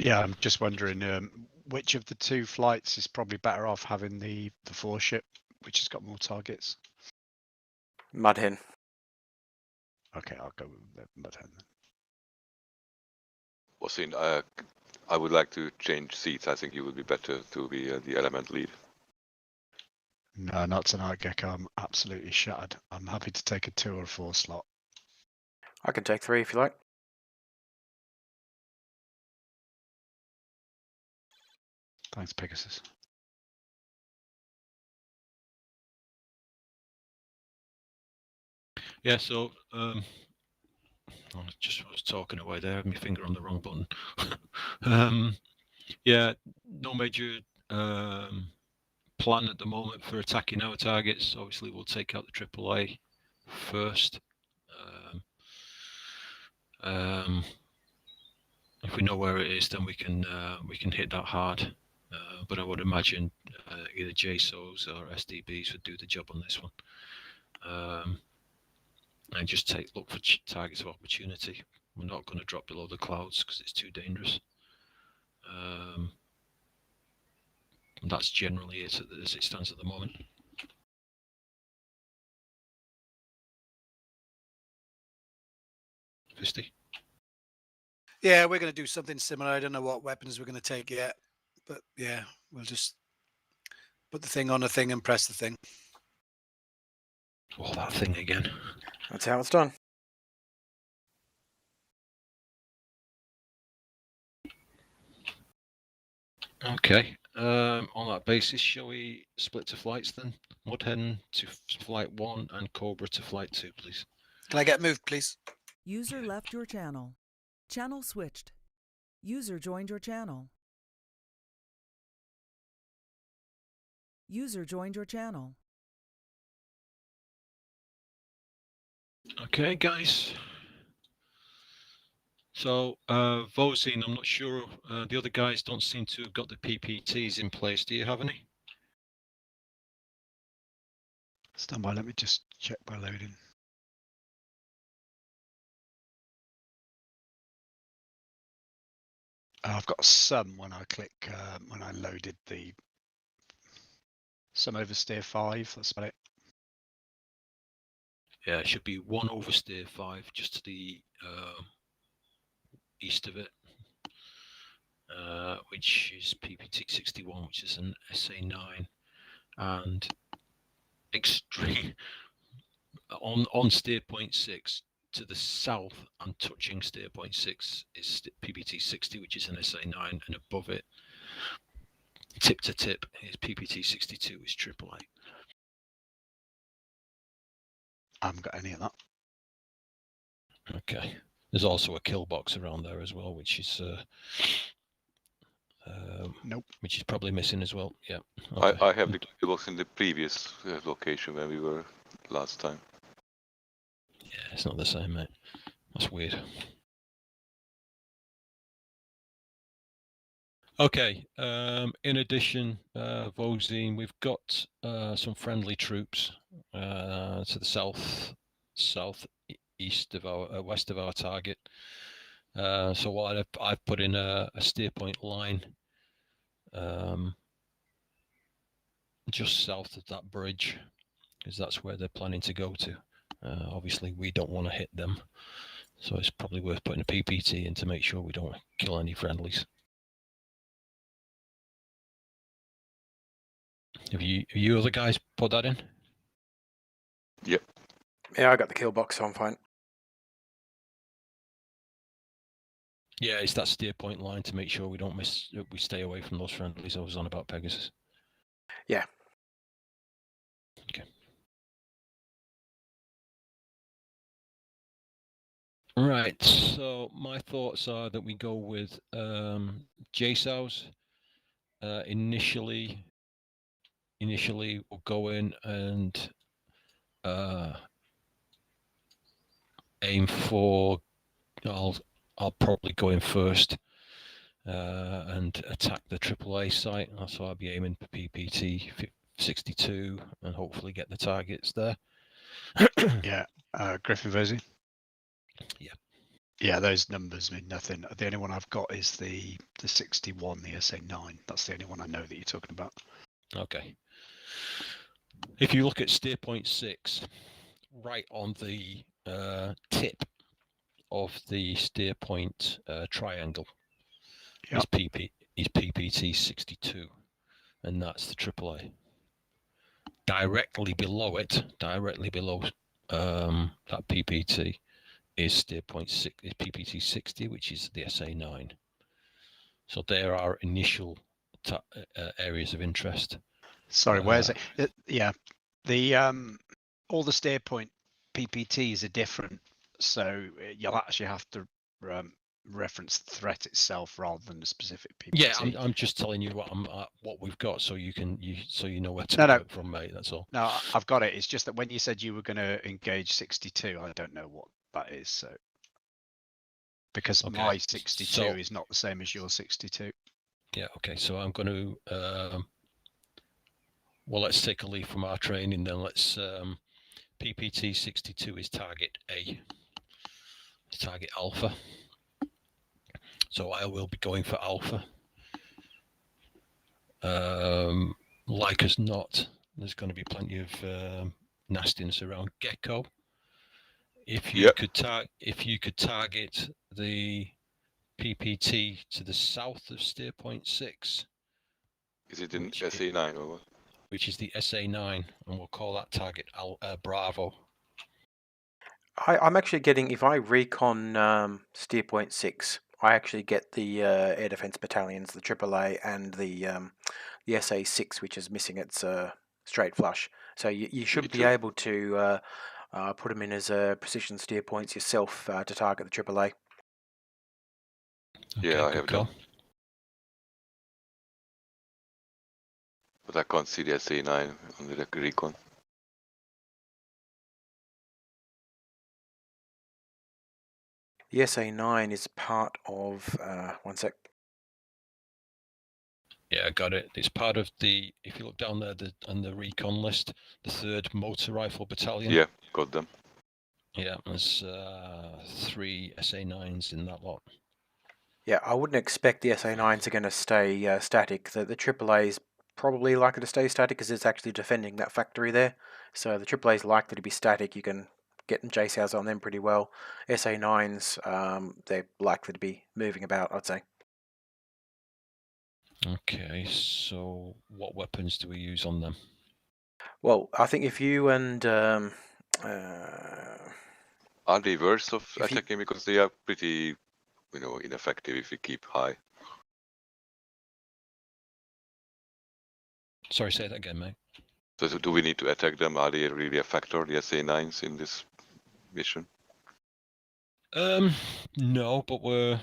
Yeah, I'm just wondering which of the two flights is probably better off having the 4 ship, which has got more targets. Mudhen. Okay, I'll go with the Mudhen then. Wasim, I would like to change seats. I think you would be better to be the element lead. No, not tonight, Gecko. I'm absolutely shattered. I'm happy to take a 2 or a 4 slot. I can take 3 if you like. Thanks, Pegasus. Yeah, so I was talking away there, had my finger on the wrong button. Yeah, no major plan at the moment for attacking our targets. Obviously, we'll take out the AAA first. If we know where it is, then we can hit that hard. But I would imagine either JSOs or SDBs would do the job on this one. And just look for targets of opportunity. We're not going to drop below the clouds because it's too dangerous. And that's generally it as it stands at the moment. Fisty? Yeah, we're going to do something similar. I don't know what weapons we're going to take yet, but yeah, we'll just put the thing on a thing and press the thing. Oh, that thing again. That's how it's done. Okay. On that basis, shall we split to flights then? Mudhen to flight 1 and Cobra to flight 2, please. Can I get moved, please? User left your channel. Channel switched. User joined your channel. User joined your channel. Okay, guys. So, Vosin, I'm not sure. The other guys don't seem to have got the PPTs in place. Do you have any? Stand by, let me just check my loading. I've got some when I click, when I loaded some oversteer 5, that's about it. Yeah, it should be 1 oversteer 5, just to the east of it, which is PPT 61, which is an SA9, and extreme on steer point 6 to the south and touching steer point 6 is PPT 60, which is an SA9, and above it, tip to tip, is PPT 62, is AAA. I haven't got any of that. Okay. There's also a kill box around there as well, which is nope. Which is probably missing as well. Yeah. Okay. I have the kill box in the previous location where we were last time. Yeah, it's not the same, mate. That's weird. Okay. In addition, Vosin, we've got some friendly troops to the southeast of our west of our target. So what I've put in a steer point line just south of that bridge, because that's where they're planning to go to. Obviously, we don't want to hit them, so it's probably worth putting a PPT in to make sure we don't kill any friendlies. Have you other guys put that in? Yep. Yeah, I got the kill box, so I'm fine. Yeah, it's that steer point line to make sure we don't we stay away from those friendlies I was on about Pegasus. Yeah. Okay. Right, so my thoughts are that we go with JSOWs. Initially we'll go in and aim for, I'll probably go in first and attack the AAA site. So I'll be aiming for PPT 62 and hopefully get the targets there. Yeah, Griffin Vosin. Yeah. Yeah, those numbers mean nothing. The only one I've got is the 61, the SA9. That's the only one I know that you're talking about. Okay. If you look at steer point 6, right on the tip of the steer point triangle Yep. is PPT 62, and that's the AAA. Directly below it, directly below that PPT is steer point 6, is PPT 60, which is the SA9. So there are initial areas of interest. Sorry, where's it? Yeah, the all the steer point PPTs are different, so you'll actually have to reference the threat itself rather than the specific PPT. Yeah, I'm just telling you what we've got, so you know where to No. work from, mate. That's all. No, I've got it. It's just that when you said you were going to engage 62, I don't know what that is. So because Okay, my 62 so- is not the same as your 62. Yeah. Okay. So I'm going to. Well, let's take a leaf from our training then. Let's. PPT 62 is target A. It's target alpha. So I will be going for alpha. Like as not, there's going to be plenty of nastiness around gecko. If you could target the PPT to the south of steer point 6. Is it in SA9 or what? Which is the SA9, and we'll call that target Bravo. I'm actually getting, if I recon steer point 6, I actually get the air defense battalions, the AAA, and the SA6, which is missing its straight flush. So you should be able to put them in as precision steer points yourself to target the AAA. Okay, yeah, I have them. But I can't see the SA9 on the recon. The SA9 is part of, one sec. Yeah, I got it. It's part of the, if you look down there on the recon list, the 3rd Motor Rifle Battalion. Yeah, got them. Yeah, there's 3 SA9s in that lot. Yeah, I wouldn't expect the SA9s are going to stay static. The AAA is probably likely to stay static because it's actually defending that factory there. So the AAA is likely to be static. You can get JSOWs on them pretty well. SA9s, they're likely to be moving about, I'd say. Okay, so what weapons do we use on them? Well, I think if you and are they worse of attacking because they are pretty, ineffective if you keep high? Sorry, say that again, mate. So do we need to attack them? Are they really a factor, the SA9s, in this mission? No, but we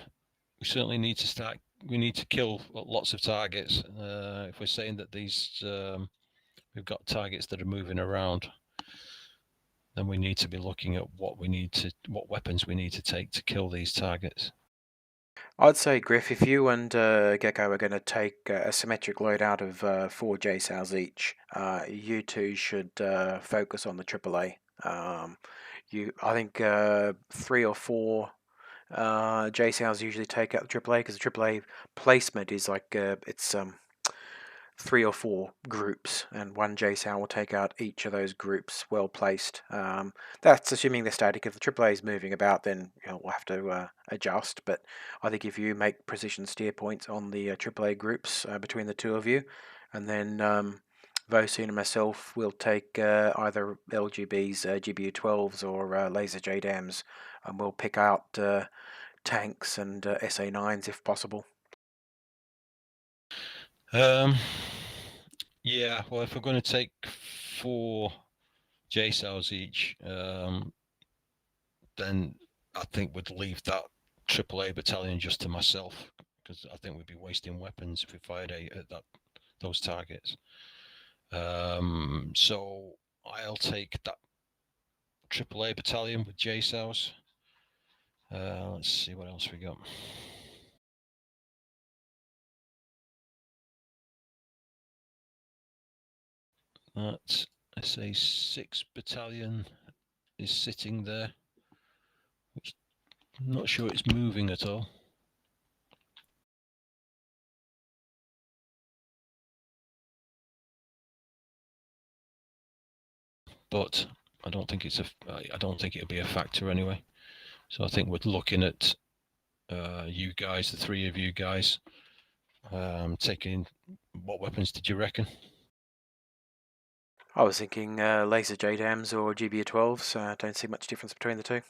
certainly need to start. We need to kill lots of targets. If we're saying that these we've got targets that are moving around, then we need to be looking at what weapons we need to take to kill these targets. I'd say, Griff, if you and Gecko are going to take a symmetric load out of 4 JSOWs each, you two should focus on the AAA. I think 3 or 4 JSOWs usually take out the AAA because the AAA placement is like it's 3 or 4 groups, and 1 JSOW will take out each of those groups well placed. That's assuming they're static. If the AAA is moving about, then we'll have to adjust. But I think if you make precision steer points on the AAA groups between the two of you, and then Vosin and myself will take either LGBs, GBU-12s, or laser JDAMs, and we'll pick out tanks and SA9s if possible. Yeah, well, if we're going to take 4 JSOWs each, then I think we'd leave that AAA battalion just to myself, because I think we'd be wasting weapons if we fired at those targets. So I'll take that AAA battalion with JSOWs. Let's see what else we got. That SA6 battalion is sitting there, which I'm not sure it's moving at all. But I don't think I don't think it'll be a factor anyway. So I think we're looking at you guys, the three of you guys, taking. What weapons did you reckon? I was thinking laser JDAMs or GBU-12s. I don't see much difference between the two.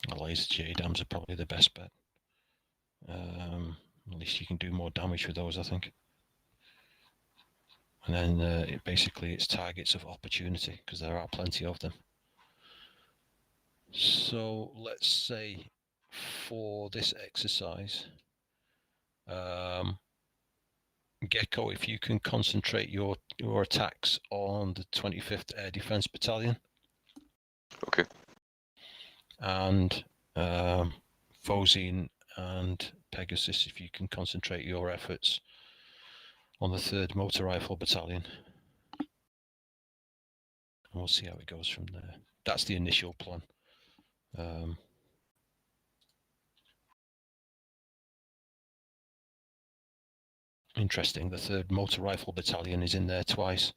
The laser JDAMs are probably the best bet. At least you can do more damage with those, I think. And then basically it's targets of opportunity, because there are plenty of them. So let's say for this exercise, Gecko, if you can concentrate your attacks on the 25th Air Defence Battalion. Okay. And Fozine and Pegasus, if you can concentrate your efforts on the 3rd Motor Rifle Battalion. And we'll see how it goes from there. That's the initial plan. Interesting, the 3rd Motor Rifle Battalion is in there twice,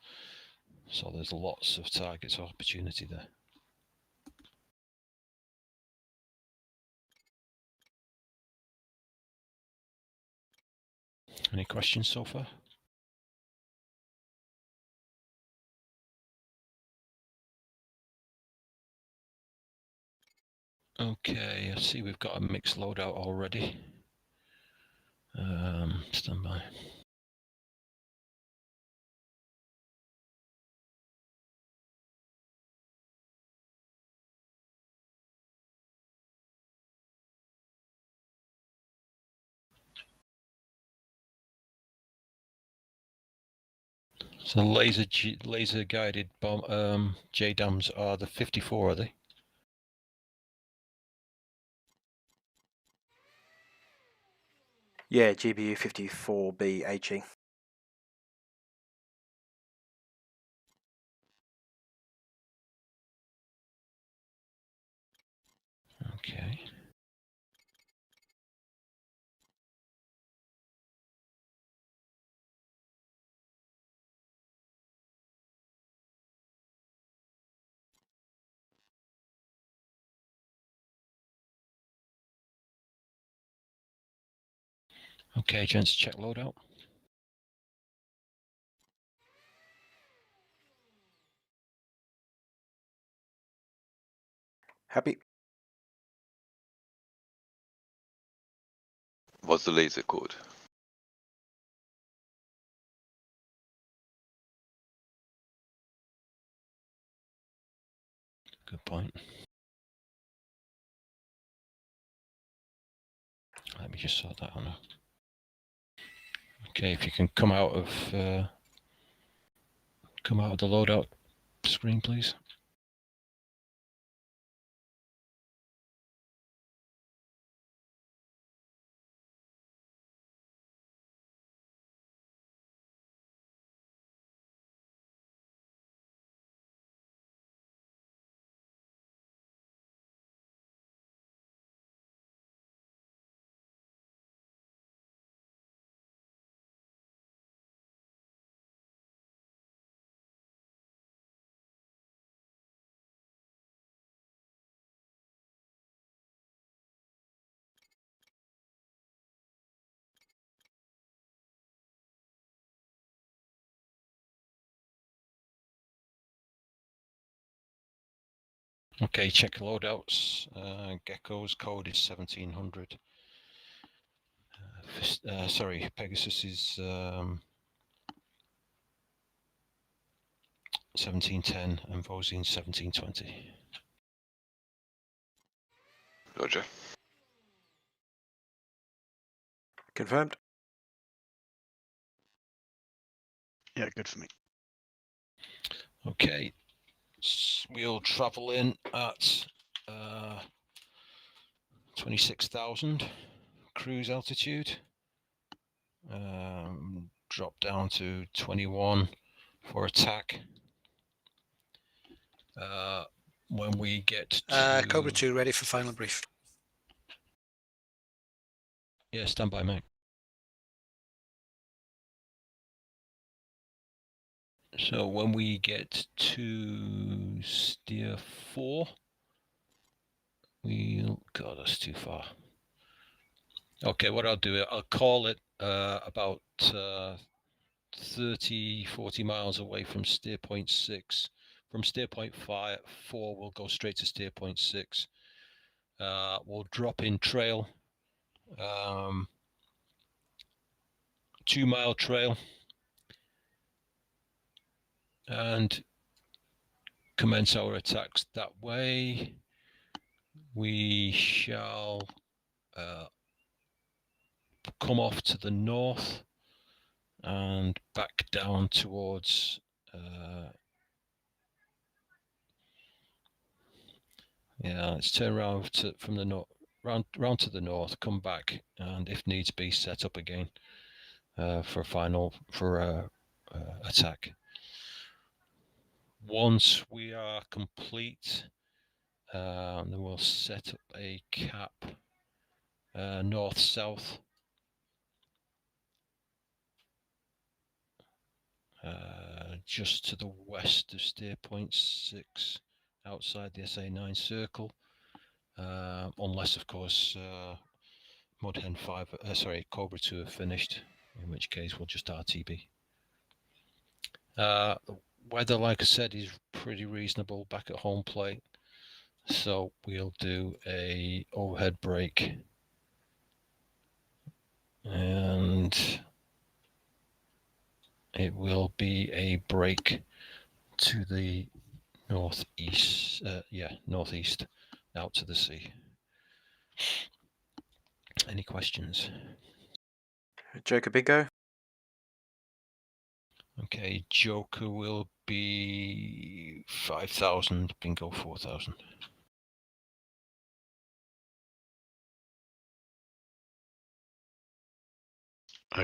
so there's lots of targets of opportunity there. Any questions so far? Okay, I see we've got a mixed loadout already. Stand by. So laser guided bomb JDAMs are the 54, are they? Yeah, GBU-54B HE. Okay. Okay, gents, check loadout. Happy? What's the laser code? Good point. Let me just sort that out now. Okay, if you can come out of the loadout screen, please. Okay, check loadouts. Gecko's code is 1700. Sorry, Pegasus is 1710 and Vosine 1720. Roger. Confirmed? Yeah, good for me. Okay, we'll travel in at 26,000 cruise altitude. Drop down to 21 for attack. when we get to Cobra 2 ready for final brief. Yeah, stand by, mate. So when we get to steer 4, God, that's too far. Okay, what I'll do, I'll call it about 30, 40 miles away from steer point 6. From steer point 4, we'll go straight to steer point 6. We'll drop in trail, 2-mile trail, and commence our attacks that way. We shall come off to the north and back down towards let's turn around from the north, round to the north, come back, and if needs be, set up again for attack. Once we are complete, then we'll set up a cap north-south, just to the west of steer point 6, outside the SA9 circle, unless of course Mudhen 5, Cobra 2 have finished, in which case we'll just RTB. Weather, like I said, is pretty reasonable back at home plate, so we'll do a overhead brake, and it will be a brake to the northeast, northeast, out to the sea. Any questions? Joker Bingo. Okay, Joker will be 5,000, Bingo 4,000.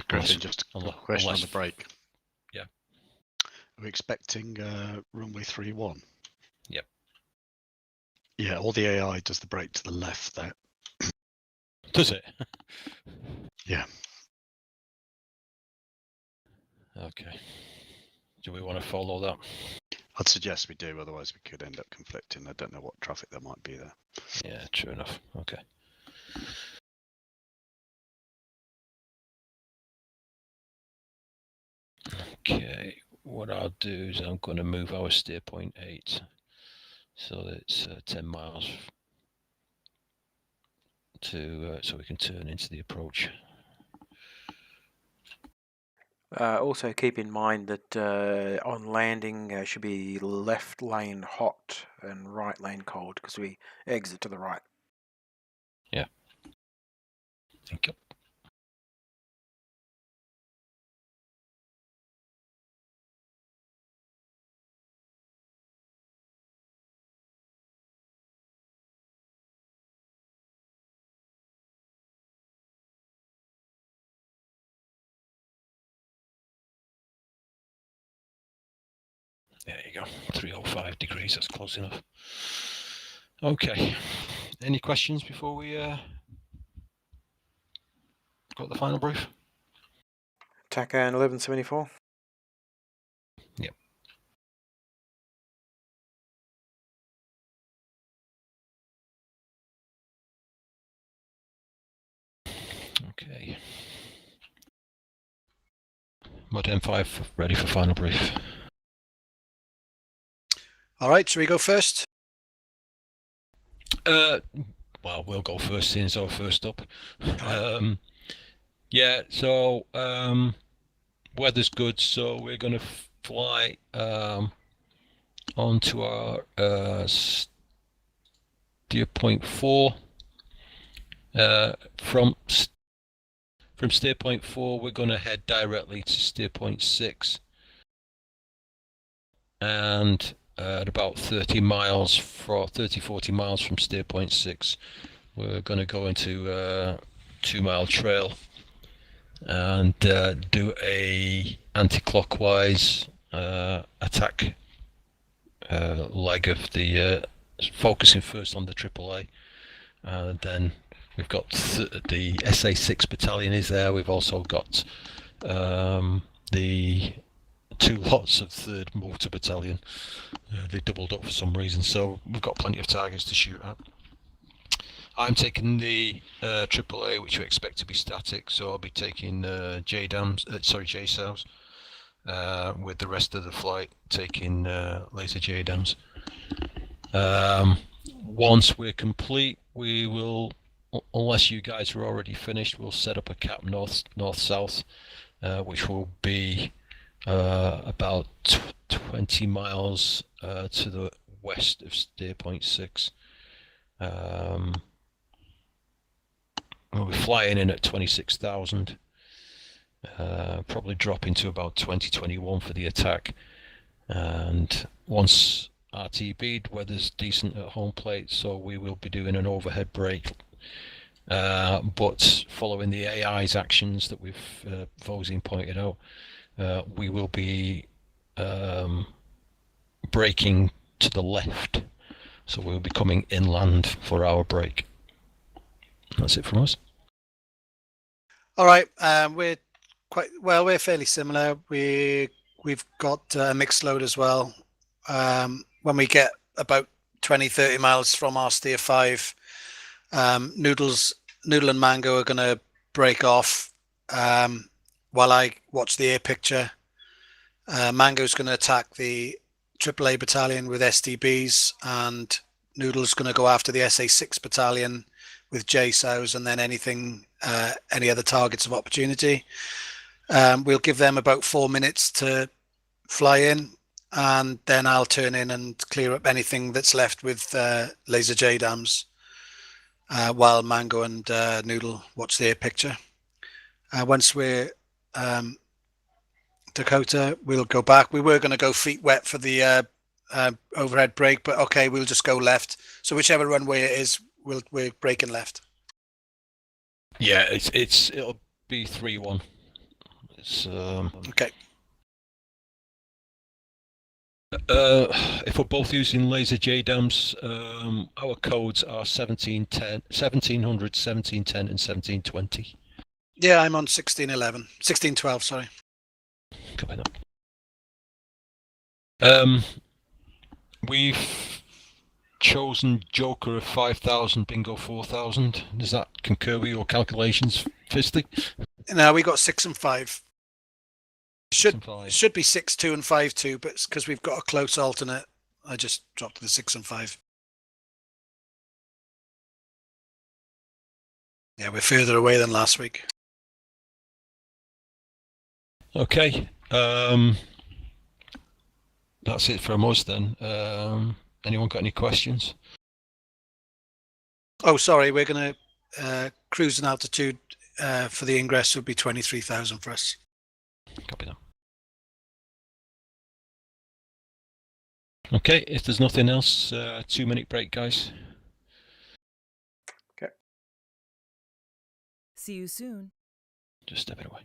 Griffin, just a question on the break. Yeah. Are we expecting runway 31? Yep. Yeah, all the AI does the brake to the left there. Does it? Yeah. Okay. Do we want to follow that? I'd suggest we do, otherwise we could end up conflicting. I don't know what traffic there might be there. Yeah, true enough. Okay. Okay, what I'll do is I'm going to move our steer point 8 so that it's 10 miles to so we can turn into the approach. Also keep in mind that on landing should be left lane hot and right lane cold, because we exit to the right. Yeah. Thank you. There you go, 305 degrees, that's close enough. Okay, any questions before we got the final brief? TACAN 1174. Yep. Okay. Mod M5 ready for final brief. All right, shall we go first? Well, we'll go first since our first up. Yeah, so weather's good, so we're going to fly onto our steer point 4. From steer point 4, we're going to head directly to steer point 6. And at about 30, 40 miles from steer point 6, we're going to go into a 2-mile trail and do a anti-clockwise attack leg of the focusing first on the AAA. Then we've got the SA6 battalion is there. We've also got the 2 lots of 3rd Motor Battalion. They doubled up for some reason, so we've got plenty of targets to shoot at. I'm taking the AAA, which we expect to be static, so I'll be taking JSOWs, with the rest of the flight taking laser JDAMs. Once we're complete, we will, unless you guys are already finished, we'll set up a cap north-south, which will be about 20 miles to the west of steer point 6. We'll be flying in at 26,000, probably dropping to about 2021 for the attack. And once RTB'd, weather's decent at home plate, so we will be doing an overhead break. But following the AI's actions that we've Vosine pointed out, we will be braking to the left, so we'll be coming inland for our break. That's it from us. All right, we're we're fairly similar. We've got a mixed load as well. When we get about 20-30 miles from our steer 5, Noodle and Mango are going to break off while I watch the air picture. Mango's going to attack the AAA battalion with SDBs, and Noodle's going to go after the SA6 battalion with JSOWs, and then any other targets of opportunity. We'll give them about 4 minutes to fly in, and then I'll turn in and clear up anything that's left with laser JDAMs while Mango and Noodle watch their picture. Once we're Dakota, we'll go back. We were going to go feet wet for the overhead break, but okay, we'll just go left. So whichever runway it is, we're breaking left. Yeah, it'll be 3-1. It's Okay. If we're both using laser JDAMs, our codes are 1710, 1700, 1710, and 1720. Yeah, I'm on 1612. Sorry. Copy that. We've chosen Joker of 5,000, Bingo 4,000. Does that concur with your calculations, Fisty? No, we got 6 and 5. It should be 6-2 and 5-2, but because we've got a close alternate, I just dropped to the 6 and 5. Yeah, we're further away than last week. Okay. That's it from us then. Anyone got any questions? Oh, sorry, we're going to cruising altitude for the ingress would be 23,000 for us. Copy that. Okay, if there's nothing else, 2-minute break, guys. Okay. See you soon. Just stepping away.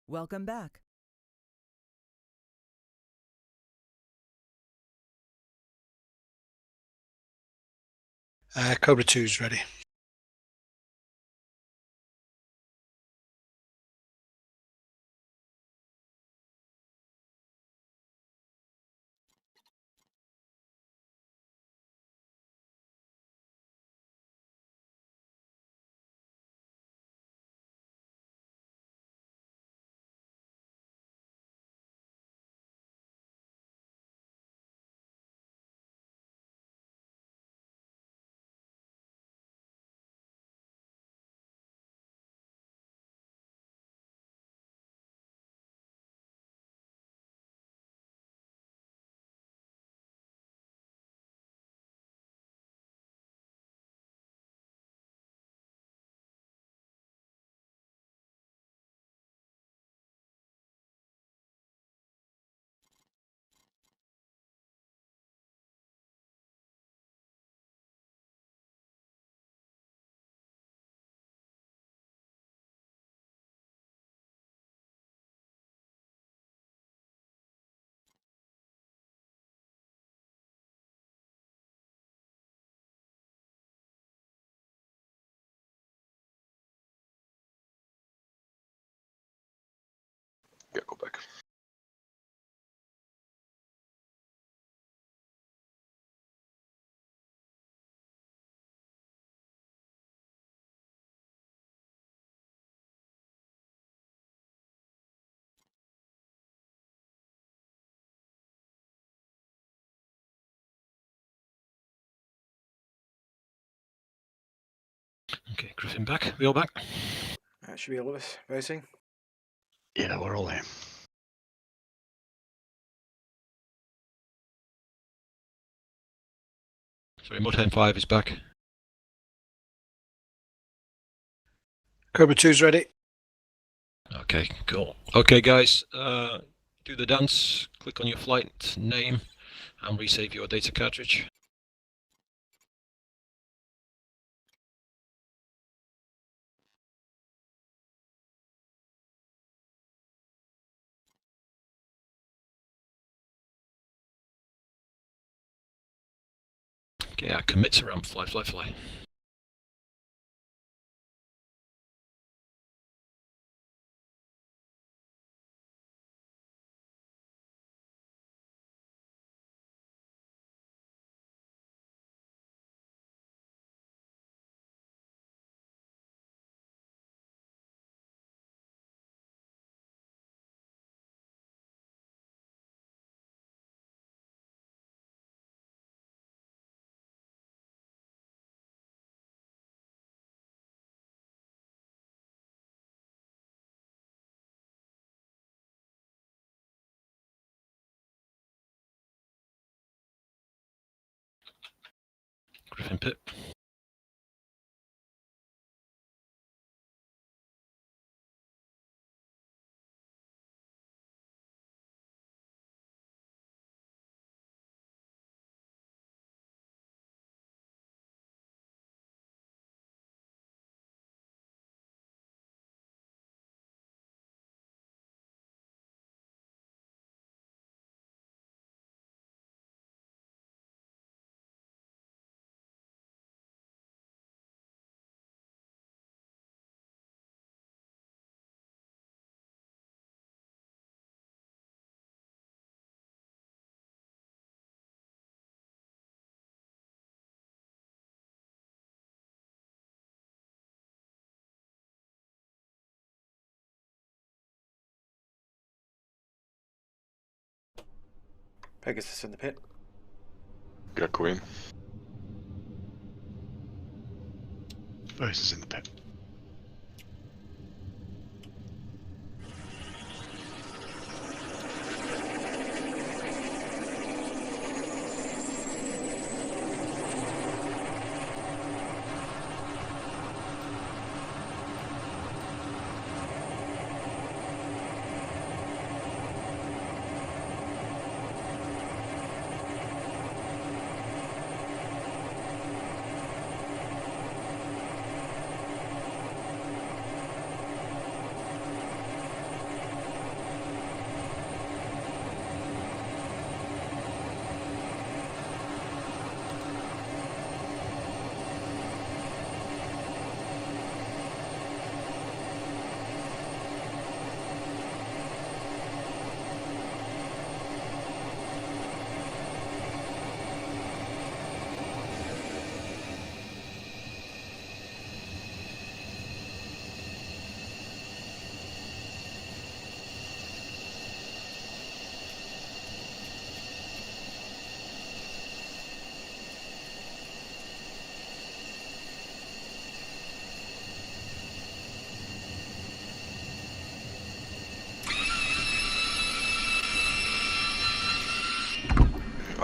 Welcome back. Cobra 2's ready. Yeah, go back. Okay, Griffin back. We all back? Should be all of us voting. Yeah, we're all here. Sorry, Mudhen 5 is back. Cobra 2's ready. Okay, cool. Okay, guys, do the dance. Click on your flight name and resave your data cartridge. Okay, I commit to ramp. Fly, fly, fly. Griffin pit. Pegasus in the pit. Gecko in. Versus in the pit.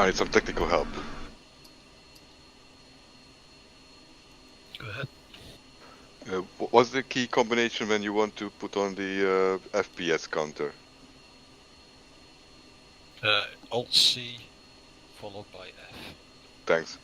I need some technical help. Go ahead. What's the key combination when you want to put on the FPS counter? Alt C followed by F. Thanks.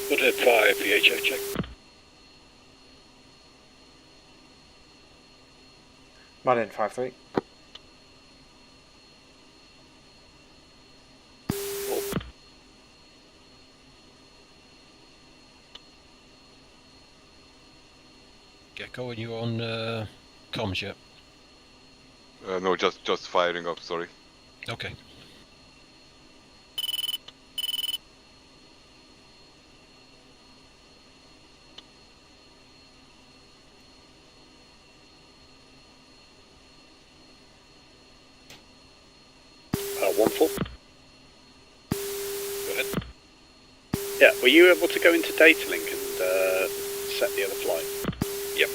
Woodhead 5, VHF check. Martin 5-3. Gecko, are you on comms yet? No, just firing up. Sorry. Okay. One full. Go ahead. Yeah, were you able to go into data link and set the other flight? Yep.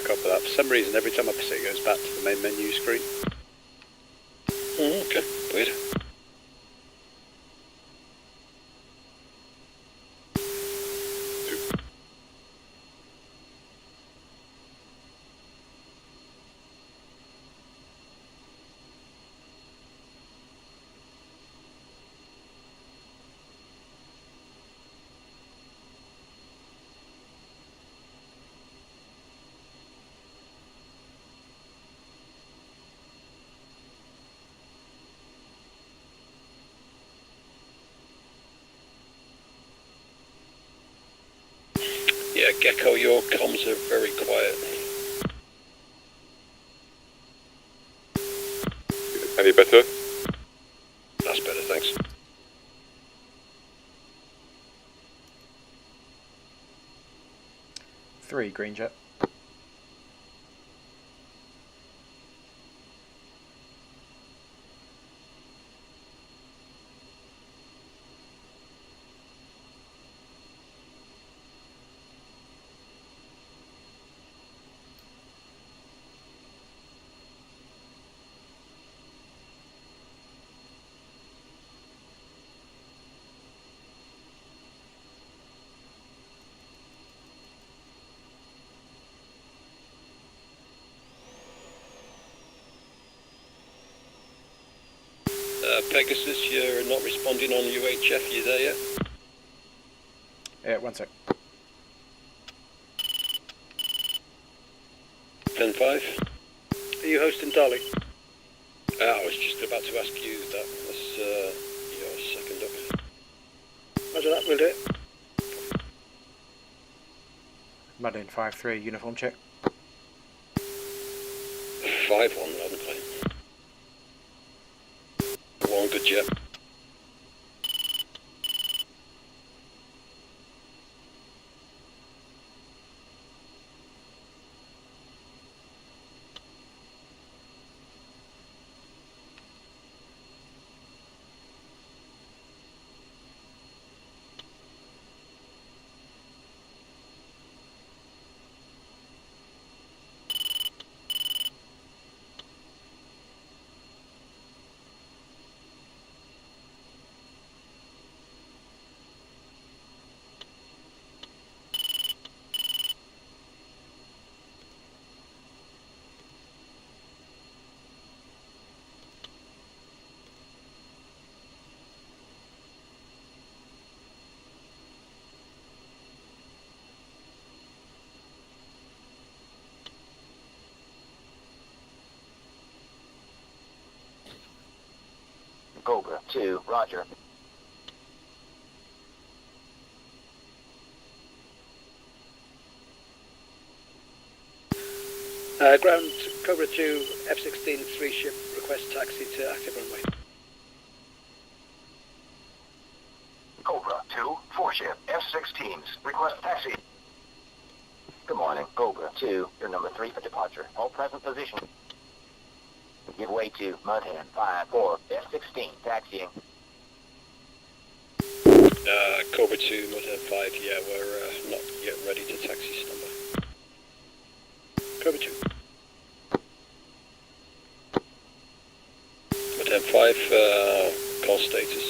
Copy that. For some reason, every time I press it, it goes back to the main menu screen. Oh, okay. Weird. Yeah, Gecko, your comms are very quiet. Any better? That's better, thanks. 3 green jet. Pegasus, you're not responding on UHF, you there yet? Yeah, 1 sec. 10-5. Are you hosting Dolly? I was just about to ask you that. That's your second up. Roger that, we'll do it. Mud in 5-3, uniform check. 5-1, loud and clear. 1 good jet. Cobra 2, roger. Ground Cobra 2, F-16, 3 ship, request taxi to active runway. Cobra 2, 4 ship, F-16s, request taxi. Good morning, Cobra 2, you're number 3 for departure. All present position. Give way to Mudhand 5-4, F-16, taxiing. Cobra 2, Mudhead 5, yeah, we're not yet ready to taxi standby. Cobra 2. Mudhead 5, call status.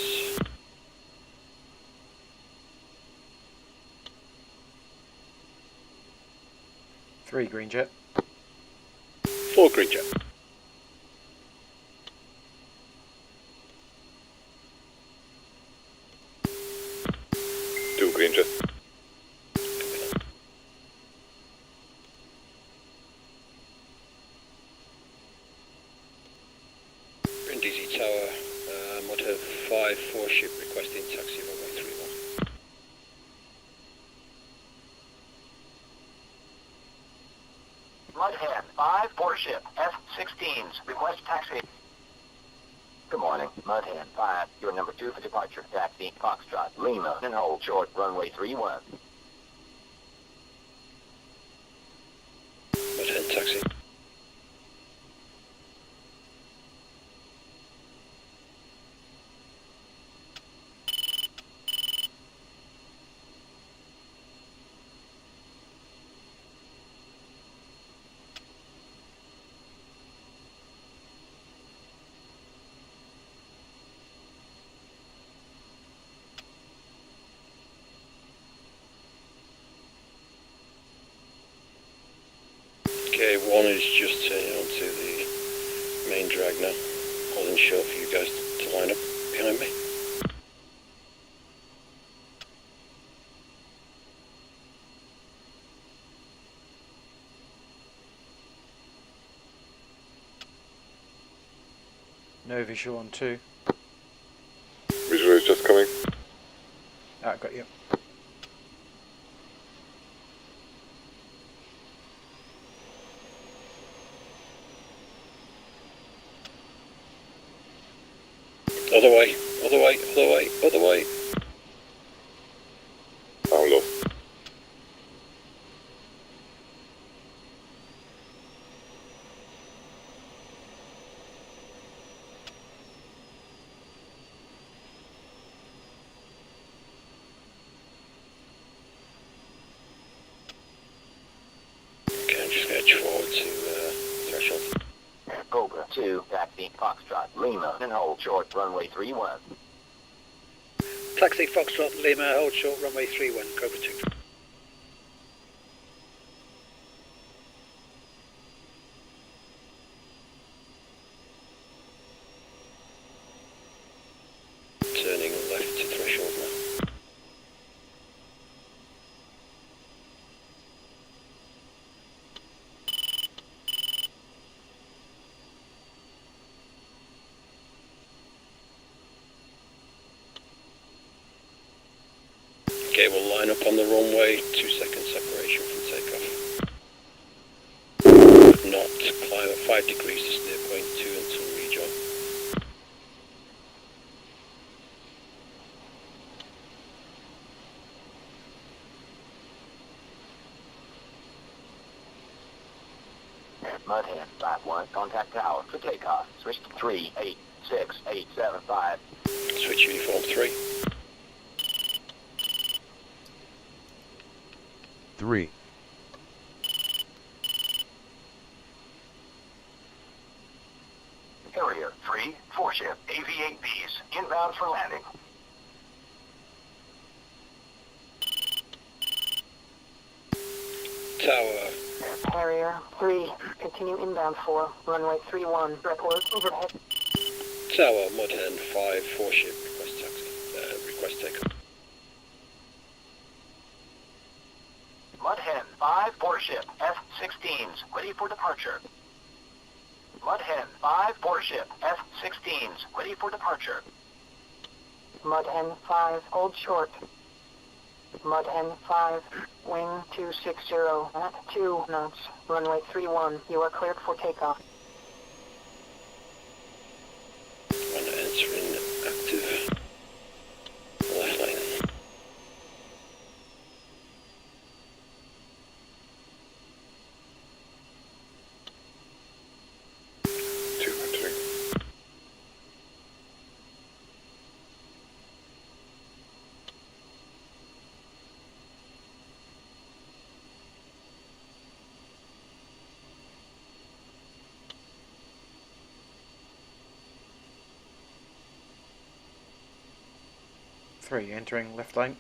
Three green jet. 4 green jet. Green jet. Brindisi Tower, Mudhead 5, 4 ship requesting taxi runway 31. Mudhand 5, 4 ship, F-16s, request taxi. Good morning, Mudhand 5, you're number 2 for departure. Taxi, Foxtrot, Lima, and hold short, runway 31. Mudhead taxi. Okay, 1 is just turning onto the main drag now. Holding short for you guys to line up behind me. No visual on 2. Visual is just coming. Ah, got you. Other way, other way, other way, other way. I'm lost. switch forward to threshold. Cobra 2, taxi, Foxtrot, Lima, and hold short, runway 31. Taxi Foxtrot Lima, hold short, runway 31, Cobra 2. Turning left to threshold now. Okay, we'll line up on the runway, 2 seconds separation from takeoff. Not climb at 5 degrees to steer point 2 until rejoin. Mudhead 5-1, contact tower for takeoff. Switch to 3-8-6-8-7-5. Switch uniform 3. 3. Carrier 3, 4-ship, AV-8Bs, inbound for landing. Tower, Carrier 3, continue inbound for runway 31, report overhead. Tower, Mudhen 5, 4-ship, request taxi, request takeoff. Mudhen 5, 4-ship, F-16s, ready for departure. Mudhen 5, 4-ship, F-16s, ready for departure. Mudhen 5, hold short. Mudhen 5, wing 260 at 2 knots, runway 31, you are cleared for takeoff. One entering active. Left line. Three, entering left lane.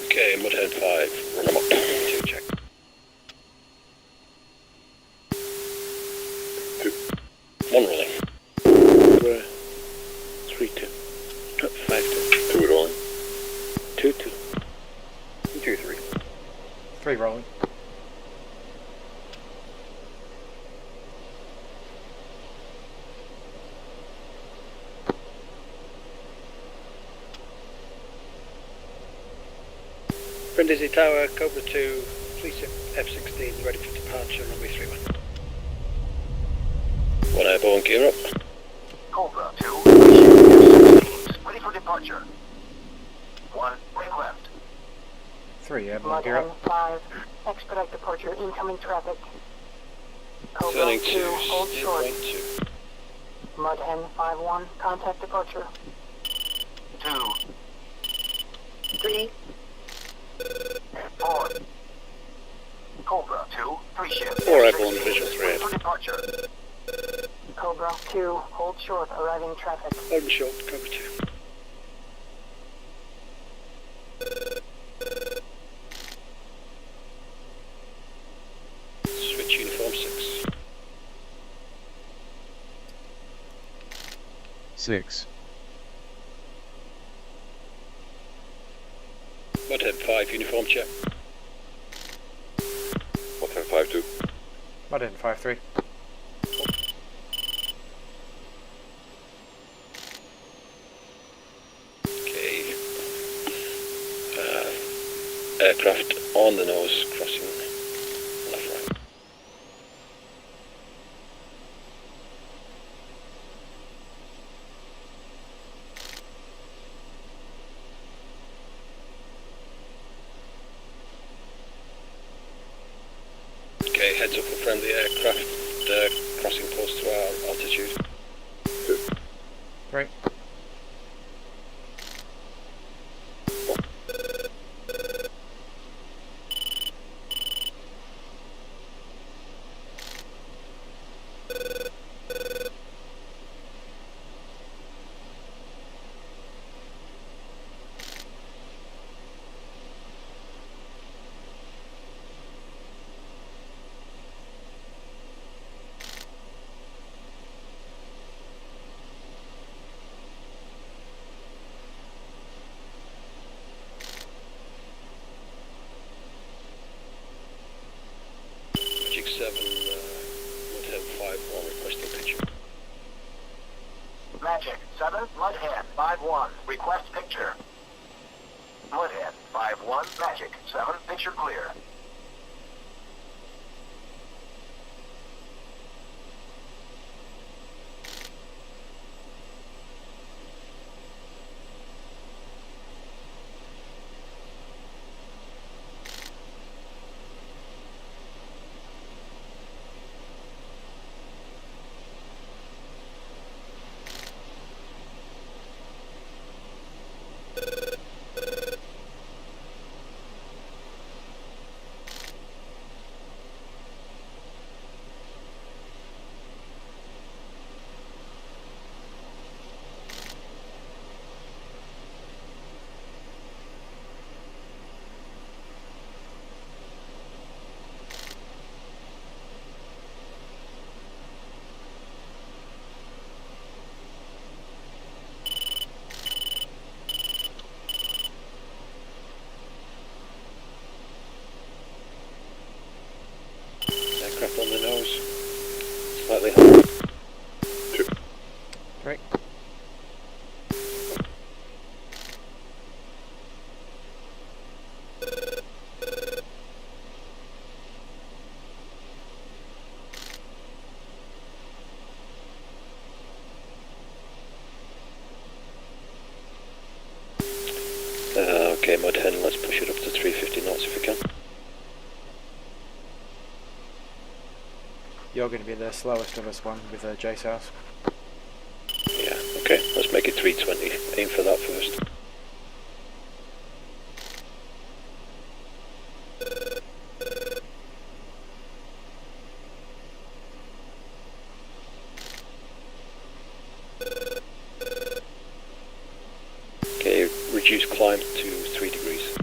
Okay, Mudhead 5, run them up. 2 check. 2. 1 rolling. 3, 2. 5, 2. 2 rolling. 2, 2. 2, 3. 3 rolling. Brindisi Tower, Cobra 2, please F-16 ready for departure, runway 31. 1 airborne, gear up. Cobra 2, F-16s, ready for departure. 1, break left. 3, airborne, gear Mudhen up. 5, expedite departure, incoming traffic. Cobra Turning 2, to hold steer short. point 2. Mudhen 5-1, contact departure. 2, 3, 4. Cobra 2, 3-ship. 4 airborne, visual 3 ready for departure. Cobra 2, hold short, arriving traffic. Hold short, Cobra 2. Switch uniform 6. 6. Mudhead 5, uniform check. Mudhen 5, 2. Mudhen 5-3. Okay. Aircraft on the nose, crossing left right. Okay, heads up for friendly aircraft crossing close to our altitude. Great. Magic 7, Mudhen 5-1 requesting picture. Magic 7, Mudhead 5-1. Request picture. Mudhead 5-1. Magic 7. Picture clear. Aircraft on the nose. Slightly high. Great. Okay, Mudhen, let's push it up to 350 knots if we can. You're going to be the slowest of us one with J South. Yeah, okay, let's make it 320. Aim for that first. Okay, reduce climb to 3 degrees.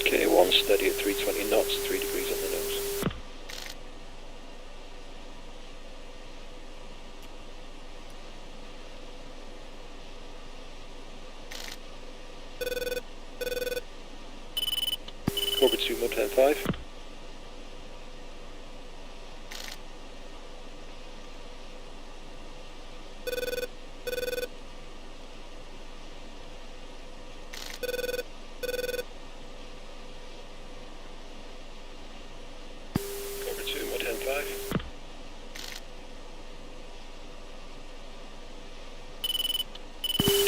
Okay, 1 steady at 320 knots, 3 degrees on the nose. Orbit 2, Mudhen 5. Orbit 2, Mudhen 5.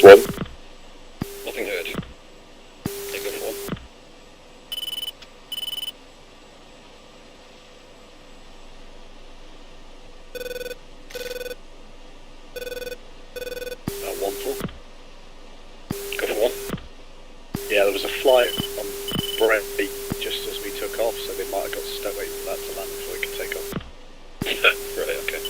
One. Nothing heard. Take off 1. One full. Go for 1. Yeah, there was a flight on Brent just as we took off, so they might have got stuck waiting for that to land before we could take off. Right, okay.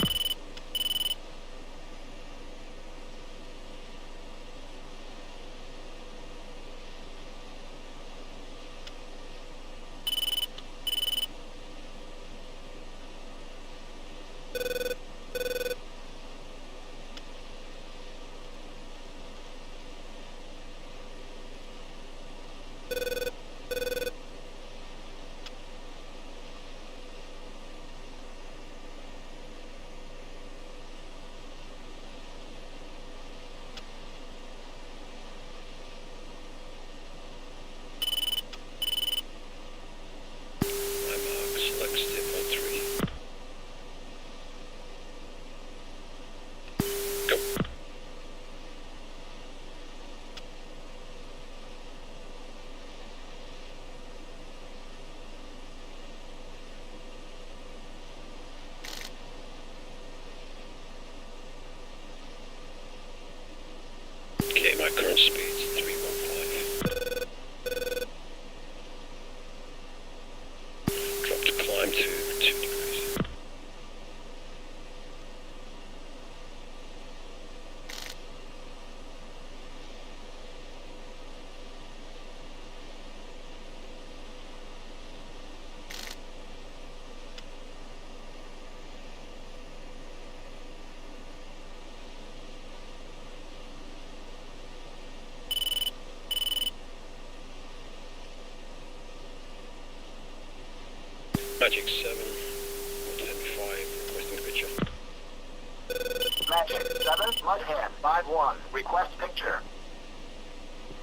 Magic 7, Mudhen 5, requesting picture. Magic 7, Mudhead 5-1, request picture.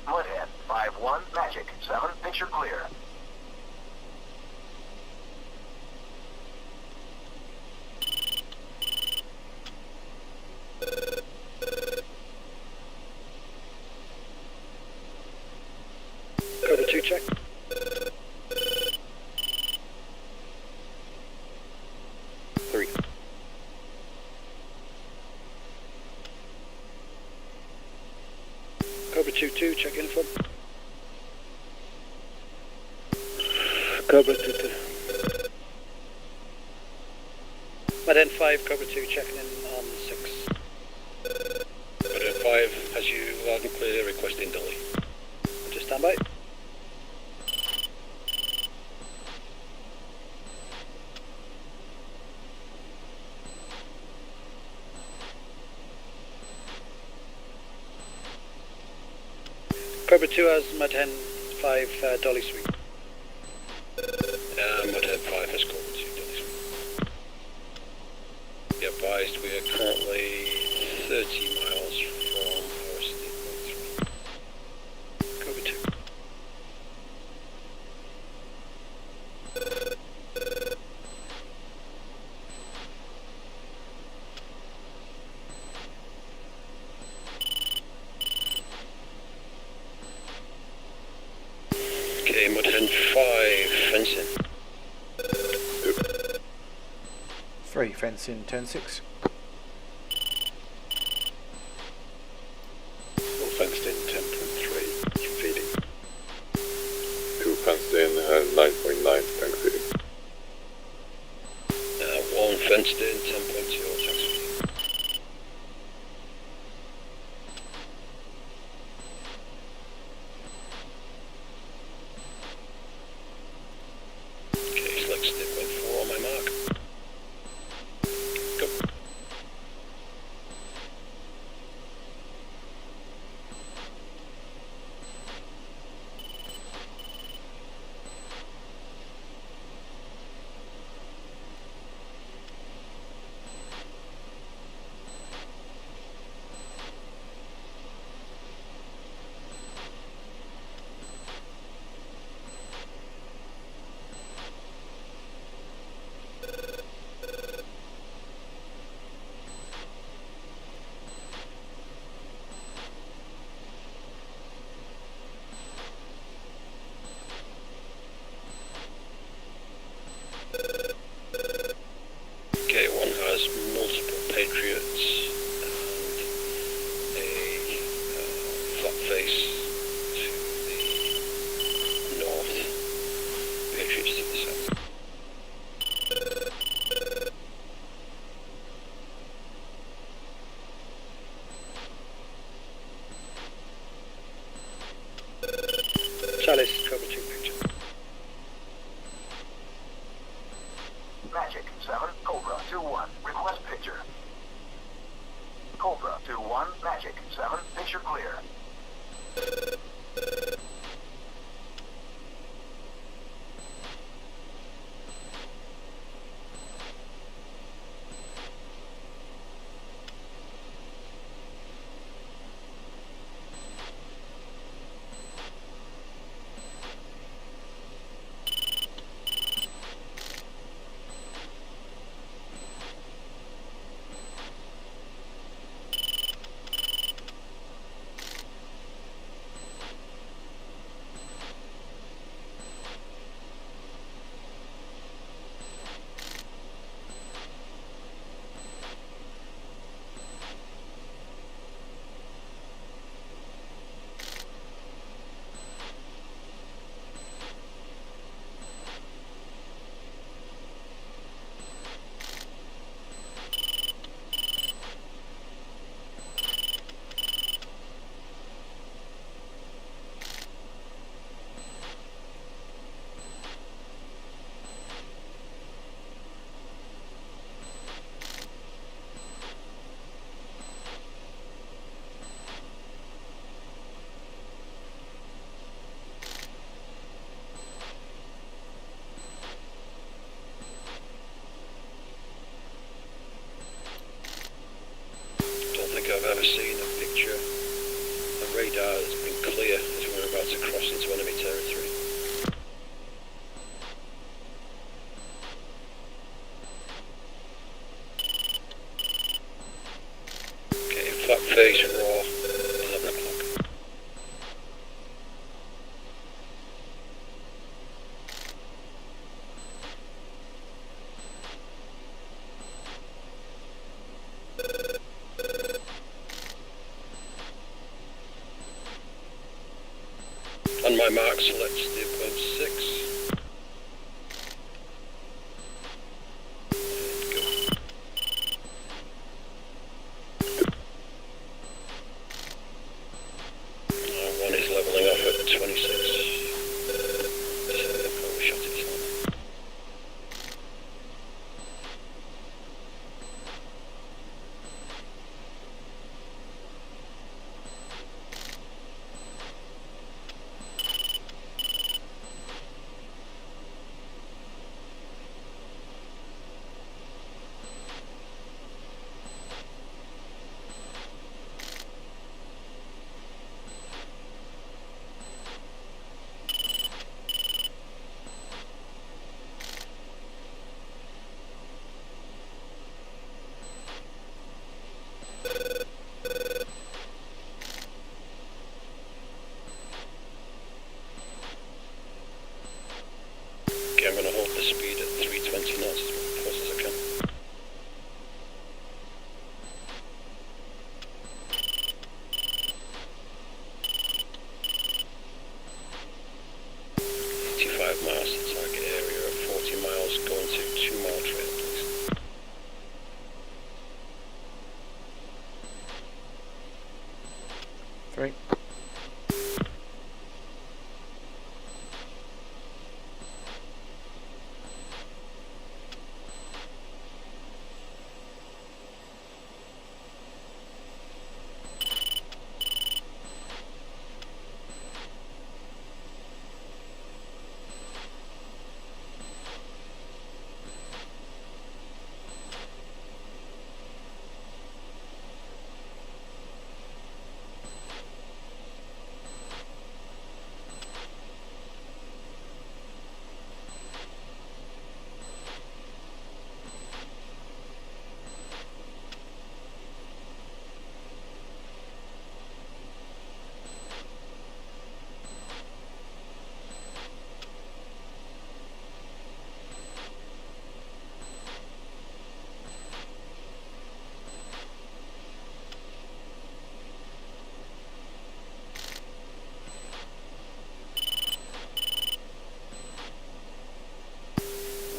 Mudhead 5-1, Magic 7, picture clear. Cover 2 check. Three. Cobra 2-2, check info. Cobra 2-2. Mudhen 5, Cobra 2, checking in on 6. Mudhen 5, has you loud and clear, requesting dolly. Just stand by. Cobra 2 has Mudhen 5 dolly suite. Mudhen 5 has Cobra 2 dolly suite. Be advised we are currently 30 miles from our state point 3. Cobra 2. Okay, Mudhen 5, fencing. 3, fence in, turn 6. All fenced in 10.3, feeding. 2 fenced in, 9.9, tank feeding. 1 fenced in 10.2, all tanks feeding. Okay, select step 4 on my mark. Go. close into enemy territory. Okay, flat face raw, 11 o'clock. On my mark, select steer point 6. Go. One is levelling off at 26. Just overshot it slightly. Okay, I'm going to hold the speed at 320 knots as close as I can. Miles to target area at 40 miles, going to 2-mile trail, please. Three.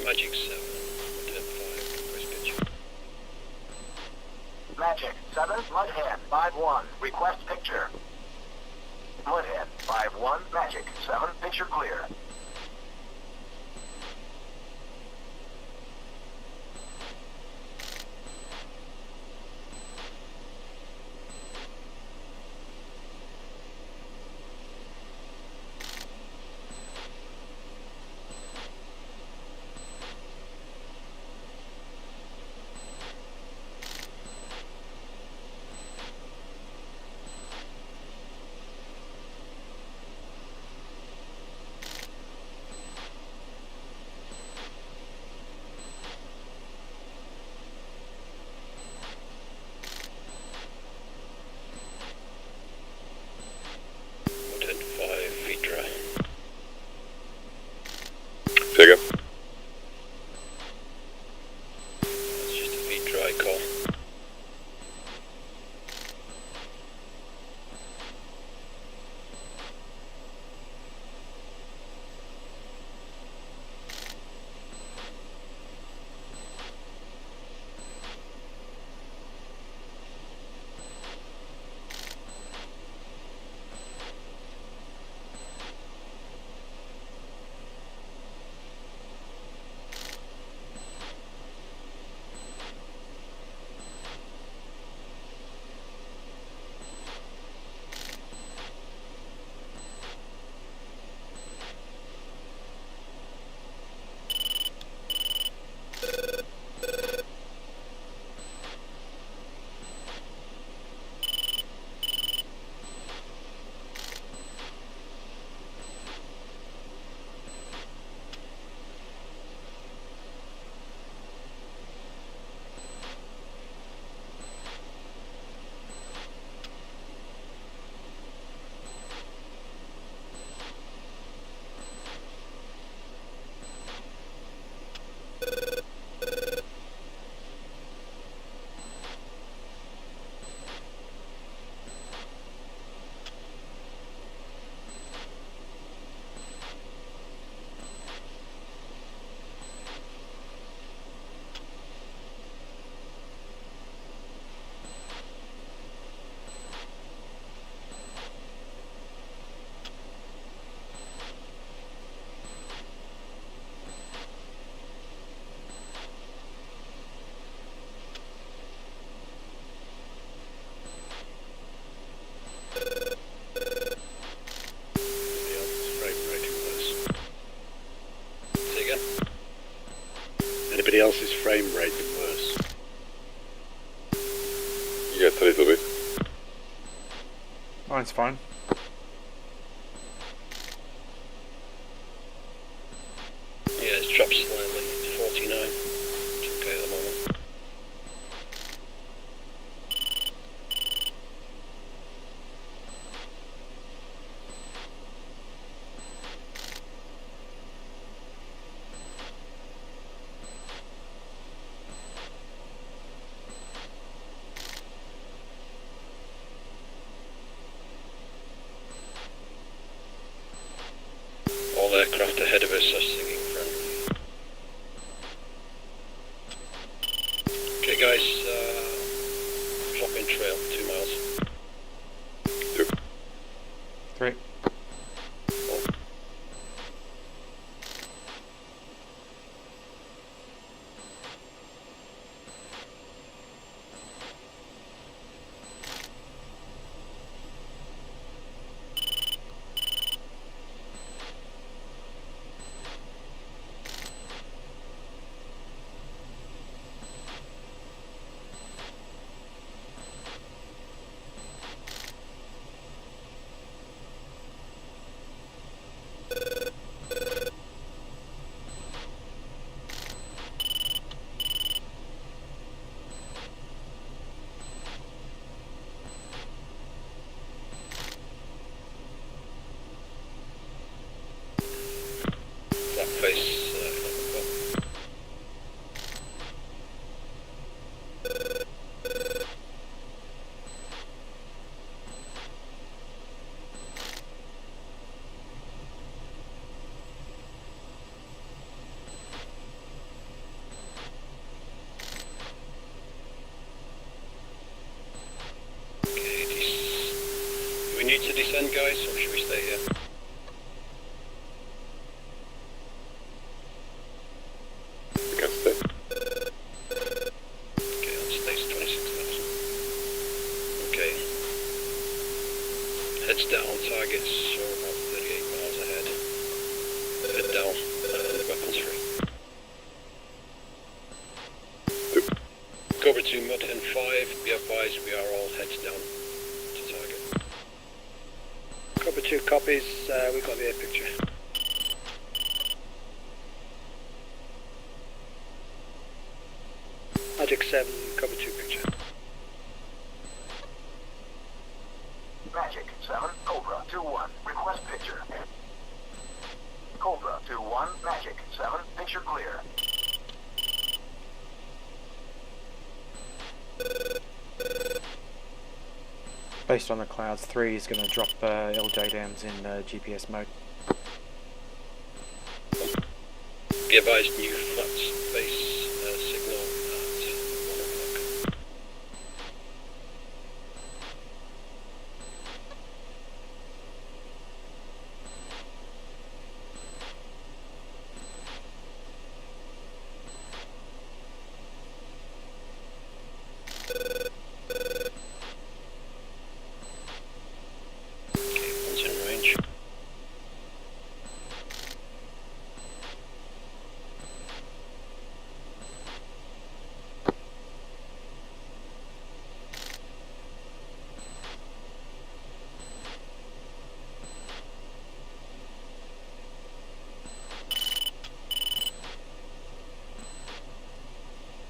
Magic 7, turn 5, first pitch. Magic 7, Mudhead 5-1. Request picture. Mudhead 5-1. Magic 7. Picture clear. frame rate worse? Yes, a little bit. Mine's fine. Yeah, it's dropped slightly. It's 49. It's okay at the moment. All aircraft ahead of us are singing friendly. Okay guys, drop in trail, 2 miles. 2. 3. Flat face, 11 o'clock. Okay, do we need to descend guys, or should we stay here? We can stay. Okay, that stays 26,000. Okay. Heads down, targets are about 38 miles ahead. Head down, and weapons free. Cobra 2, Mud Hen 5, be advised we are all heads down to target. Cobra 2 copies, we got the air picture. Magic 7, Cobra 2 picture. Magic 7, Cobra 2-1, request picture. Cobra 2-1, Magic 7, picture clear. Based on the clouds, 3 is going to drop LJDAMs in GPS mode. Be advised, new flat space signal at 1 o'clock. Okay, one's in range.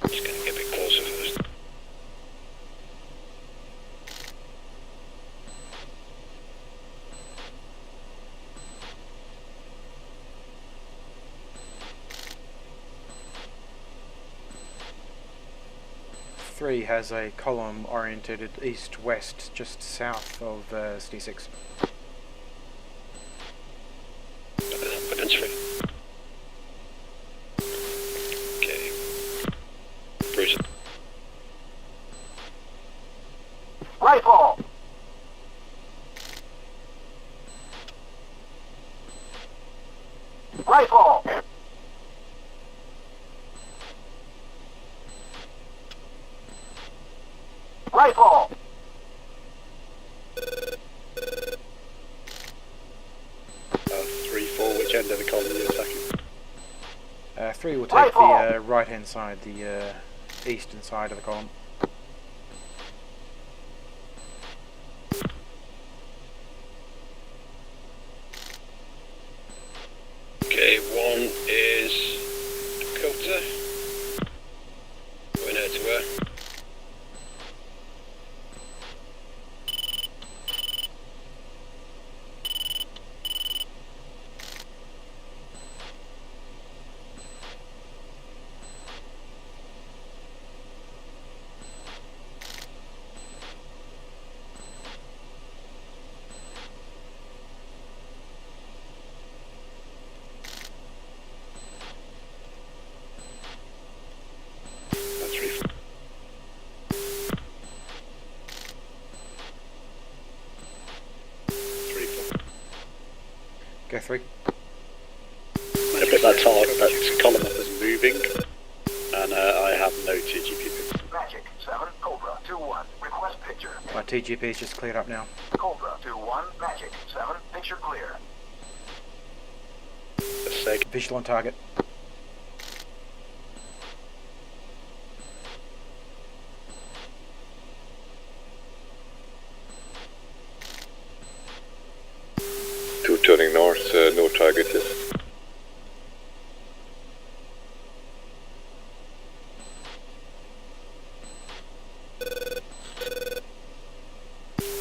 Just gonna get a bit closer first. Three has a column oriented east-west, just south of SD6. Weapons free. Okay. Bruiser. Rifle! Rifle! Rifle! 3-4, which end of the column are you attacking? 3 will take the right hand side, the eastern side of the column. Okay, 1 is Dakota. Going out to where? Go 3. I'm going to put that target, that column up as moving, and I have no TGP. Magic 7, Cobra 2-1. Request picture. My TGP is just cleared up now. Cobra 2-1. Magic 7. Picture clear. A sec. Visual on target. Turning north, no target yet.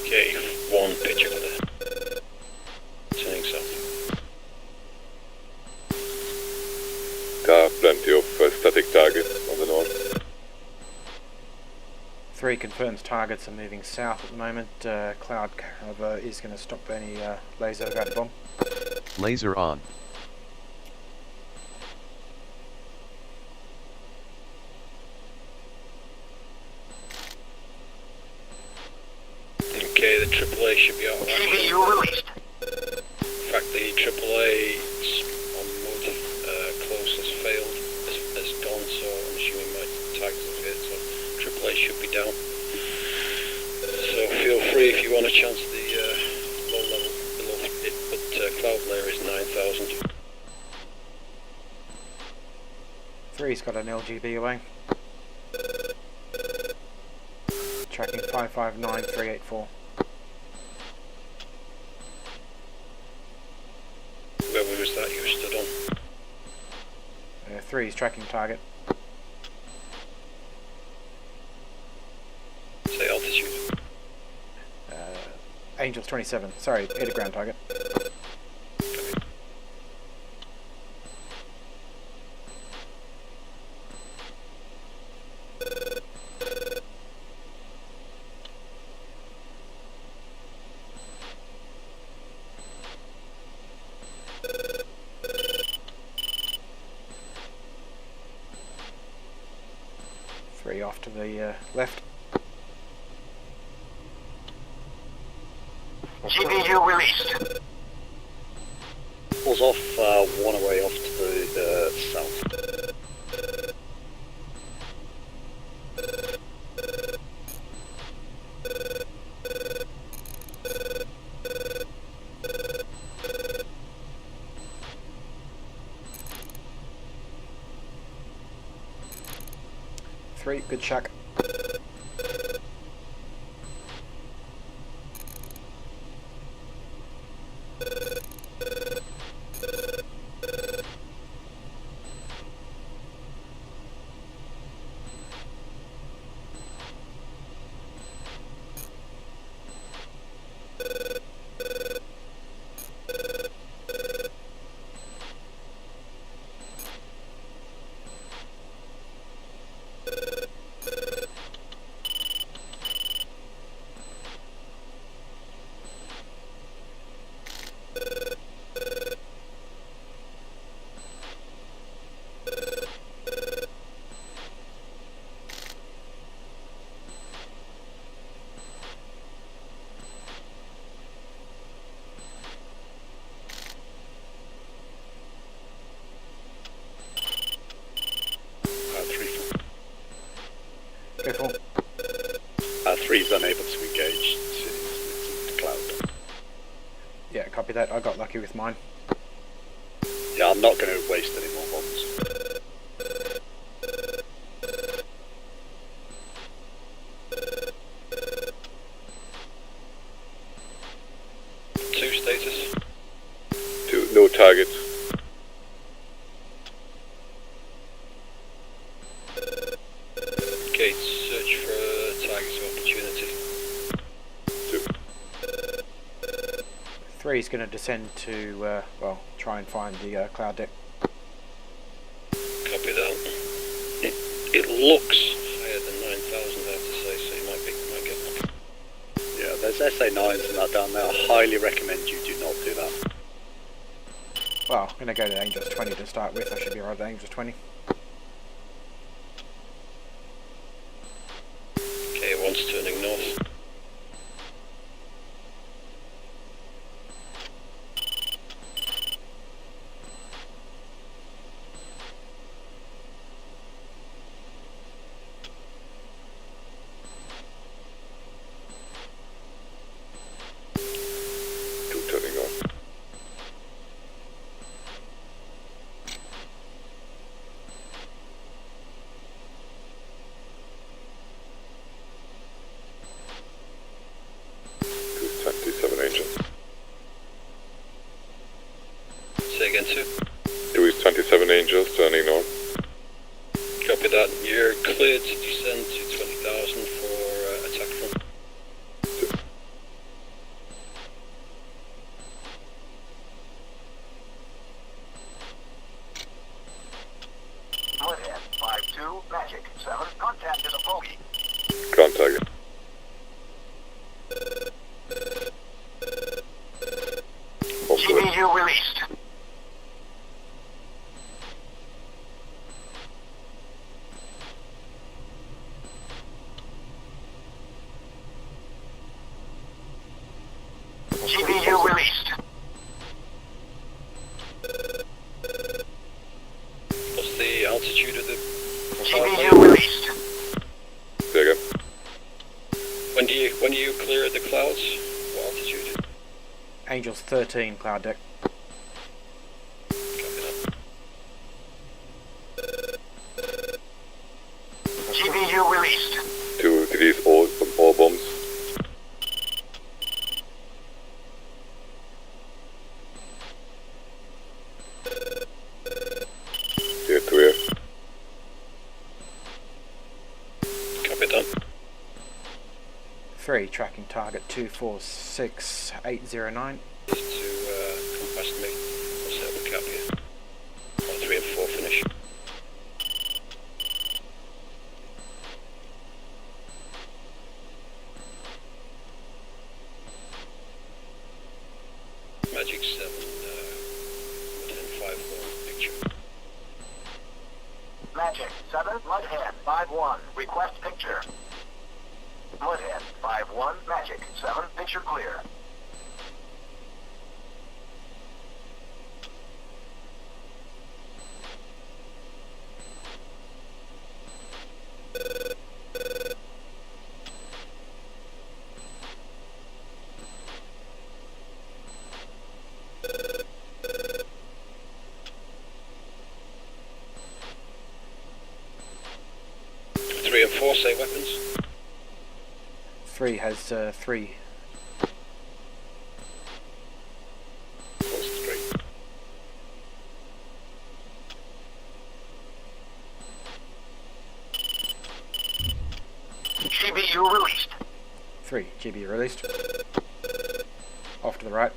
Okay, 1 picture for the turning south. There are plenty of static targets on the north. 3 confirms targets are moving south at the moment. Cloud cover is going to stop any laser guided bomb. Laser on. Okay, the AAA should be out of action. GPU released. In fact, the AAA on mode close has failed, has gone, so I'm assuming my tags have hit, so AAA should be down. So feel free if you want to chance the low level below it, but cloud layer is 9,000. 3's got an LGB away. Tracking 559384. Where was that you stood on? 3's tracking target. Say altitude. Angels 27. Sorry, 80 ground target. Three off to the left. GPU released. Was off, 1 away off to the south. Three, good check. Careful. 3's unable to engage to cloud. Yeah, copy that. I got lucky with mine. Yeah, I'm not going to waste any more bombs. 3 is going to descend to, well, try and find the cloud deck. Copy that. It looks higher than 9,000, I have to say, so you might get them. Yeah, there's SA9s and that down there. I highly recommend you do not do that. Well, I'm going to go to Angels 20 to start with. I should be right at Angels 20. Okay, one's turning north. Turning on. Two 27 Angels. Say again, Sue. 2 is 27 Angels turning north. Copy that. You're cleared to descend to 20,000 for attack front. Mudhead 5-2, Magic 7. Contact is a bogey. Ground target. GBU released. GBU released. What's the altitude of the... GBU released. Say again. When do you clear the clouds? What altitude? Angels 13 cloud deck. Copy that. GBU released. To release all bombs. Clear to air. Copy that. 3 tracking target 246809. To come past me. I'll set up a cap here. 3 and 4 finish. Magic 7, 10-5-1 picture. Magic 7, Mudhead 5-1. Request picture. Mudhead 5-1, Magic 7, picture clear. Three and 4 say weapons. 3 has 3. Close to 3. GBU released. 3 GB released. Off to the right.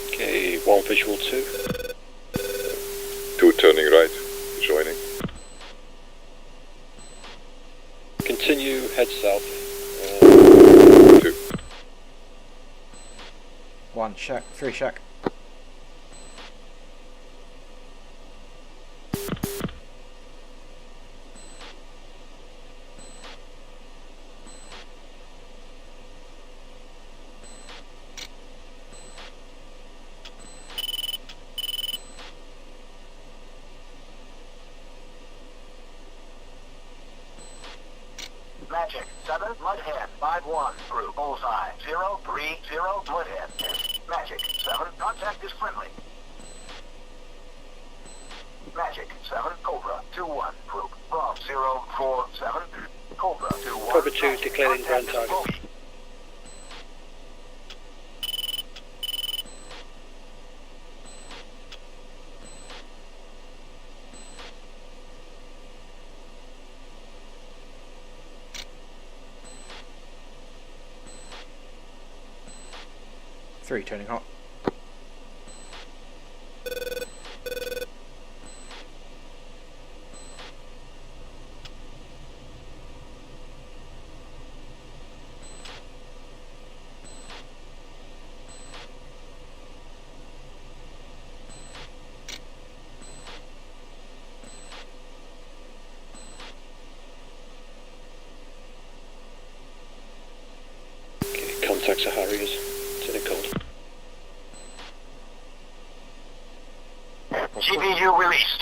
Okay, 1 visual 2. 2 turning right. Joining. Continue, head south. 2. 1 shack, 3 shack. Magic 7, Mudhead 5-1. Group bullseye 030 Mudhead. Magic 7, contact is friendly. Magic 7, Cobra 2-1. Group Bravo 047. Cobra 2-1. Cobra 2 declaring ground target. 3 turning hot. Okay, contacts are Harriers. Turning cold. GPU released.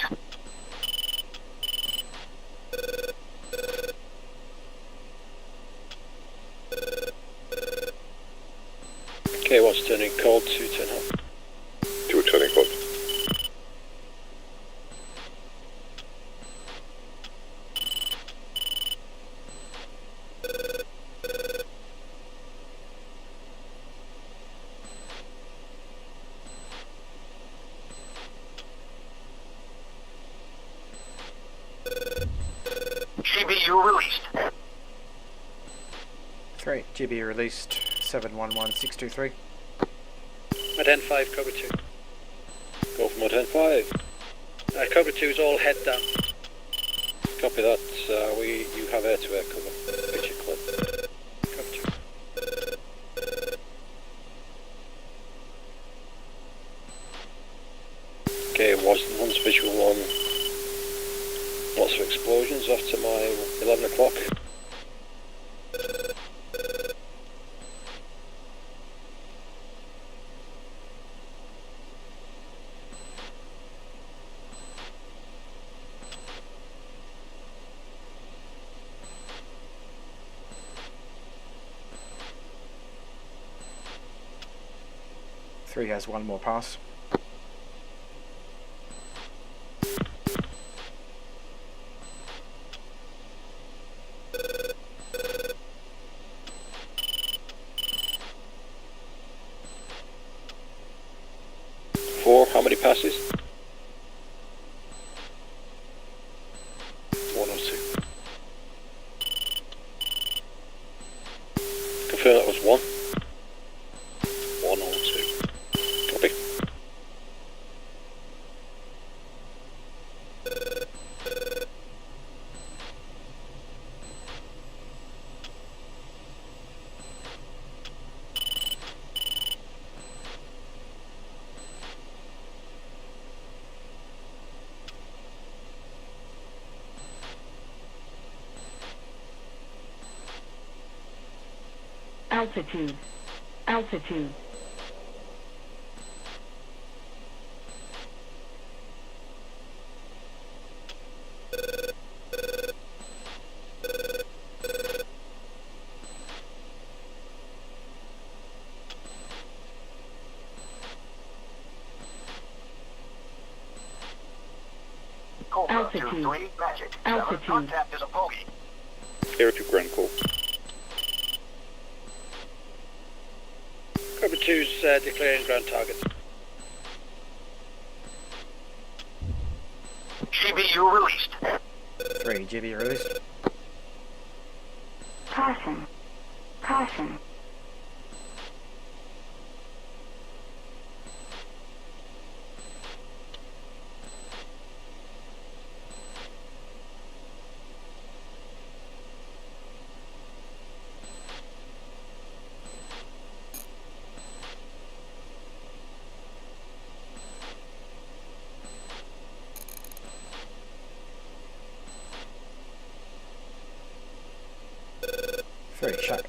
Okay, what's turning cold? 2 turn hot. 2 turning cold. GPU released. 3, GB released 711623. Mod N5, Cobra 2. Go for Mod N5. Cobra 2 is all head down. Copy that. You have air-to-air cover. Pitch it clear. Cobra 2. Okay, one's visual on. Lots of explosions after my 11 o'clock. Three has one more pass. How many passes? 1 or 2. Confirm that was 1. 1 or 2. Copy. Altitude. Altitude. Cobra Altitude. 2-3, magic. Altitude. Contact is a bogey. Air to ground call. Cobra 2's declaring ground target. GBU released. 3, GB released. Caution. Caution. Shot.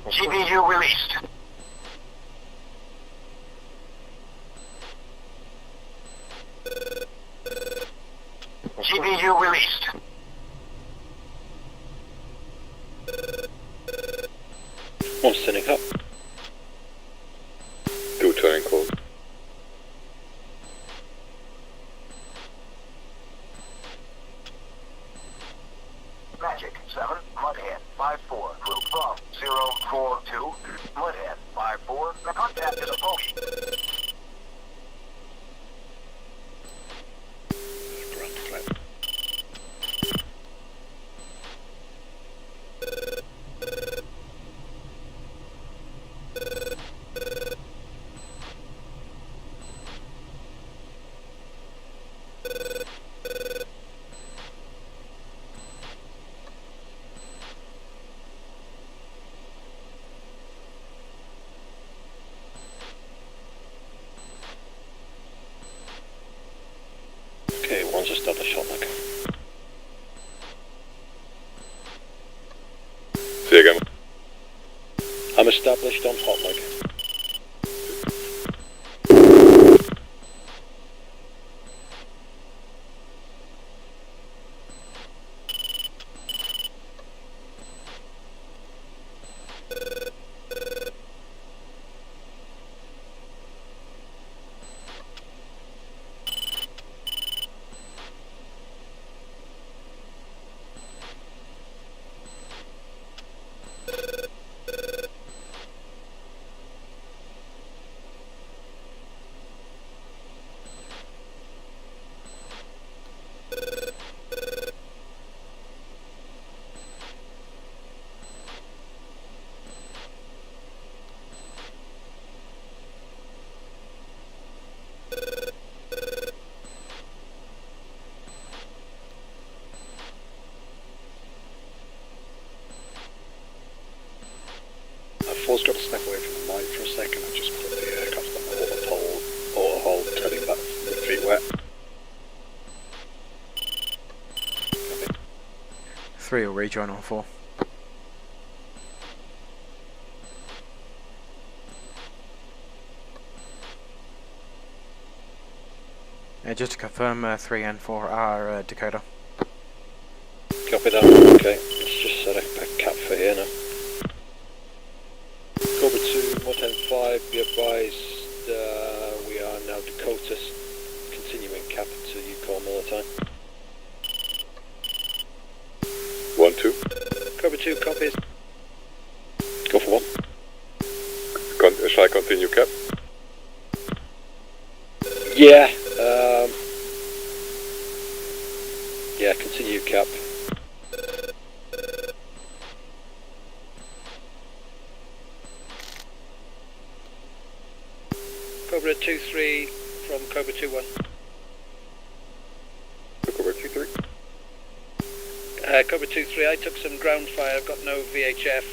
GBU released. GBU released. One's turning up. 2 turning cold. Magic 7, Mudhead 5-4, group from 042. The contact is approaching. Ground flat. Okay, one's established on like. Say again. I'm established on hot leg. Four's got to step away from the light for a second. I just put the aircraft on the auto hold, turning back with feet wet. 3 will rejoin on 4. Just to confirm, 3 and 4 are Dakota. Copy that. Okay, let's just set a cap for here now. Cobra 2, Mod 10-5, be advised we are now Dakotas, continuing cap to Yukon all the time. 1-2. Cobra 2 copies. Go for 1. Shall I continue, Cap? Yeah, yeah, continue cap. Cobra 2-3 from Cobra 2-1. Cobra 2-3. Cobra 2-3, I took some ground fire, I've got no VHF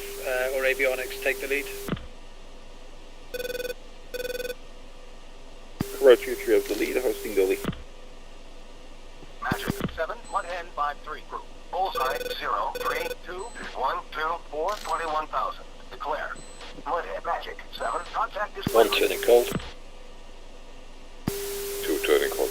or avionics, take the lead. Cobra 2-3 has the lead, hosting Gully. Magic 7, 1 hand 5-3 group. Bullseye 0, 3, 2, 1, 2, 4, 21,000. Declare. Mudhead Magic 7, contact is 1 turning cold. 2 turning cold.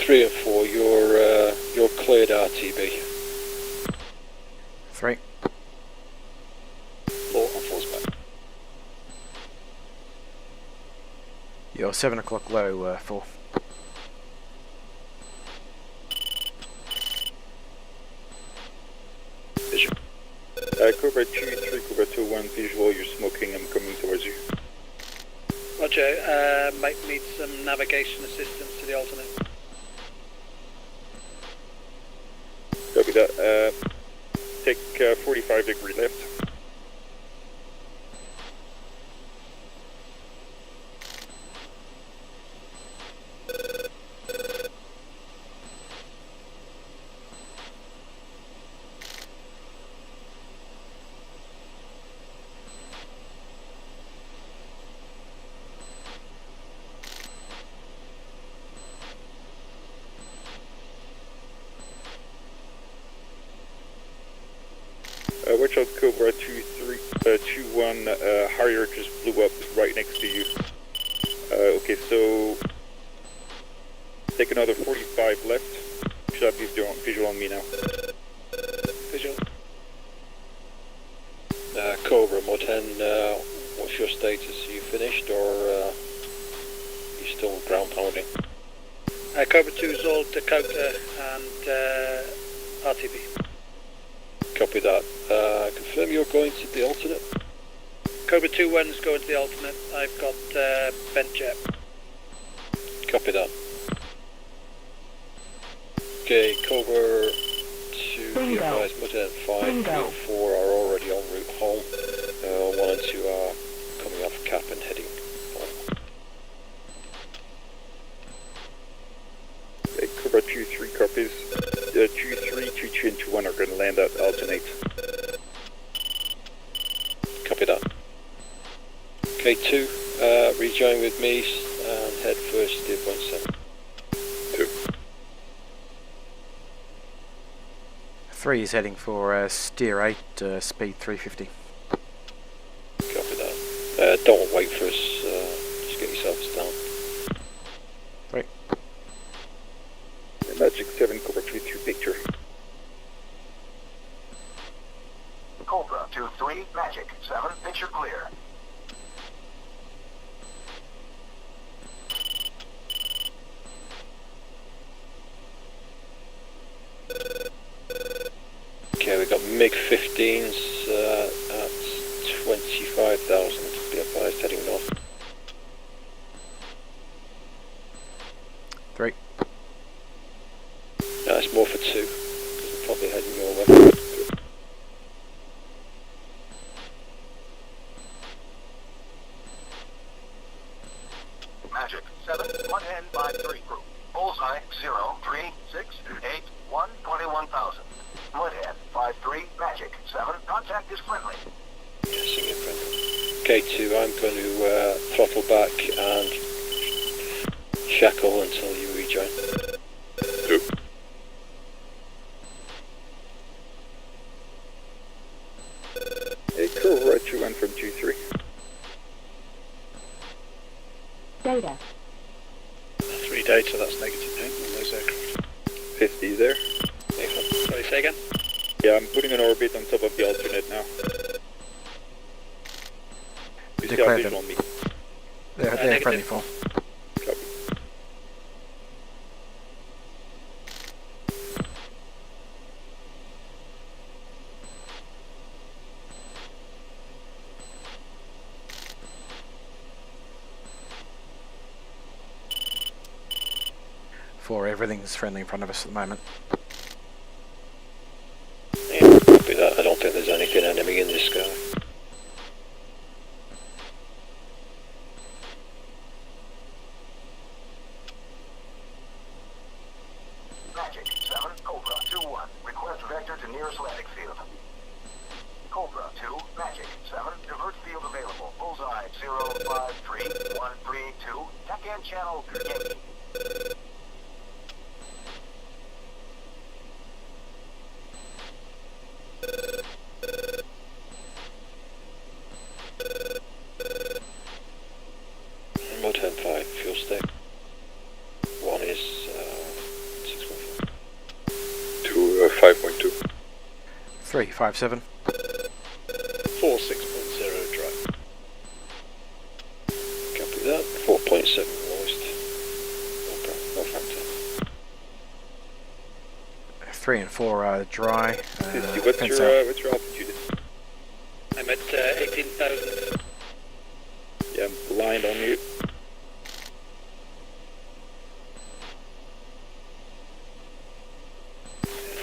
Three and 4, you're cleared RTB. 3. 4 on 4's back. You're 7 o'clock low, 4. Vision. Cobra 2-3, Cobra 2-1, visual, you're smoking, I'm coming towards you. Roger, might need some navigation assistance to the alternate. Copy that. Take 45-degree left. Watch out, Cobra 2-1, Harrier just blew up right next to you. Okay, so take another 45 left. Should have visual on me now. Mod 10, what's your status? Are you finished or you still ground pounding? Cobra 2 is all Dakota and RTB. Copy that. Confirm you're going to the alternate? Cobra 2-1's going to the alternate. I've got bent jet. Copy that. Okay, Cobra 2, be advised, Mod 10 5 and 4 are already en route home. 1 and 2 are coming off cap and heading home. Cobra 2-3 copies. 2-3, 2-2 and 2-1 are going to land at alternate. Copy that. Okay, 2, rejoin with me and head for steer point 7. 2. 3 is heading for steer 8, speed 350. Copy that. Don't wait for us, just get yourselves down. 3. Magic 7, Cobra 2-2 picture. Cobra 2-3, Magic 7, picture clear. Okay, we got MiG-15s at 25,000, be advised, heading north. 3. It's more for 2, because we're probably heading your way. Magic 7, 1 N by 3 group. Bullseye 0, 3, 6, 8, 1, 21,000. Mudhead 5-3, Magic 7, contact is friendly. Yes, again, friendly. K2, I'm going to throttle back and shackle until you rejoin. 2. Cobra 2-1 from 2-3. Data. 3 data, that's negative ping on those aircraft. 50 there. Sorry, say again? Yeah, I'm putting an orbit on top of the alternate now. You see Declare how them. visual on me. They're negative. friendly for. Copy. For everything's friendly in front of us at the moment. Yeah, copy that. I don't think there's anything enemy in this sky. Magic 7, Cobra 2-1, request vector to nearest landing field. Cobra 2, Magic 7, divert field available. Bullseye 0, 5, 3, 1, 3, 2, TAC and channel Yankee. Mod 10-5, fuel stack. 1 is 6.5. 2, 5.2. 3, 5, 7. 4, 6.0 drive. Copy that. 4.7 lowest. No factor. 3 and 4 are dry. 50, Fence what's your altitude? I'm at 18,000. Yeah, I'm blind on you.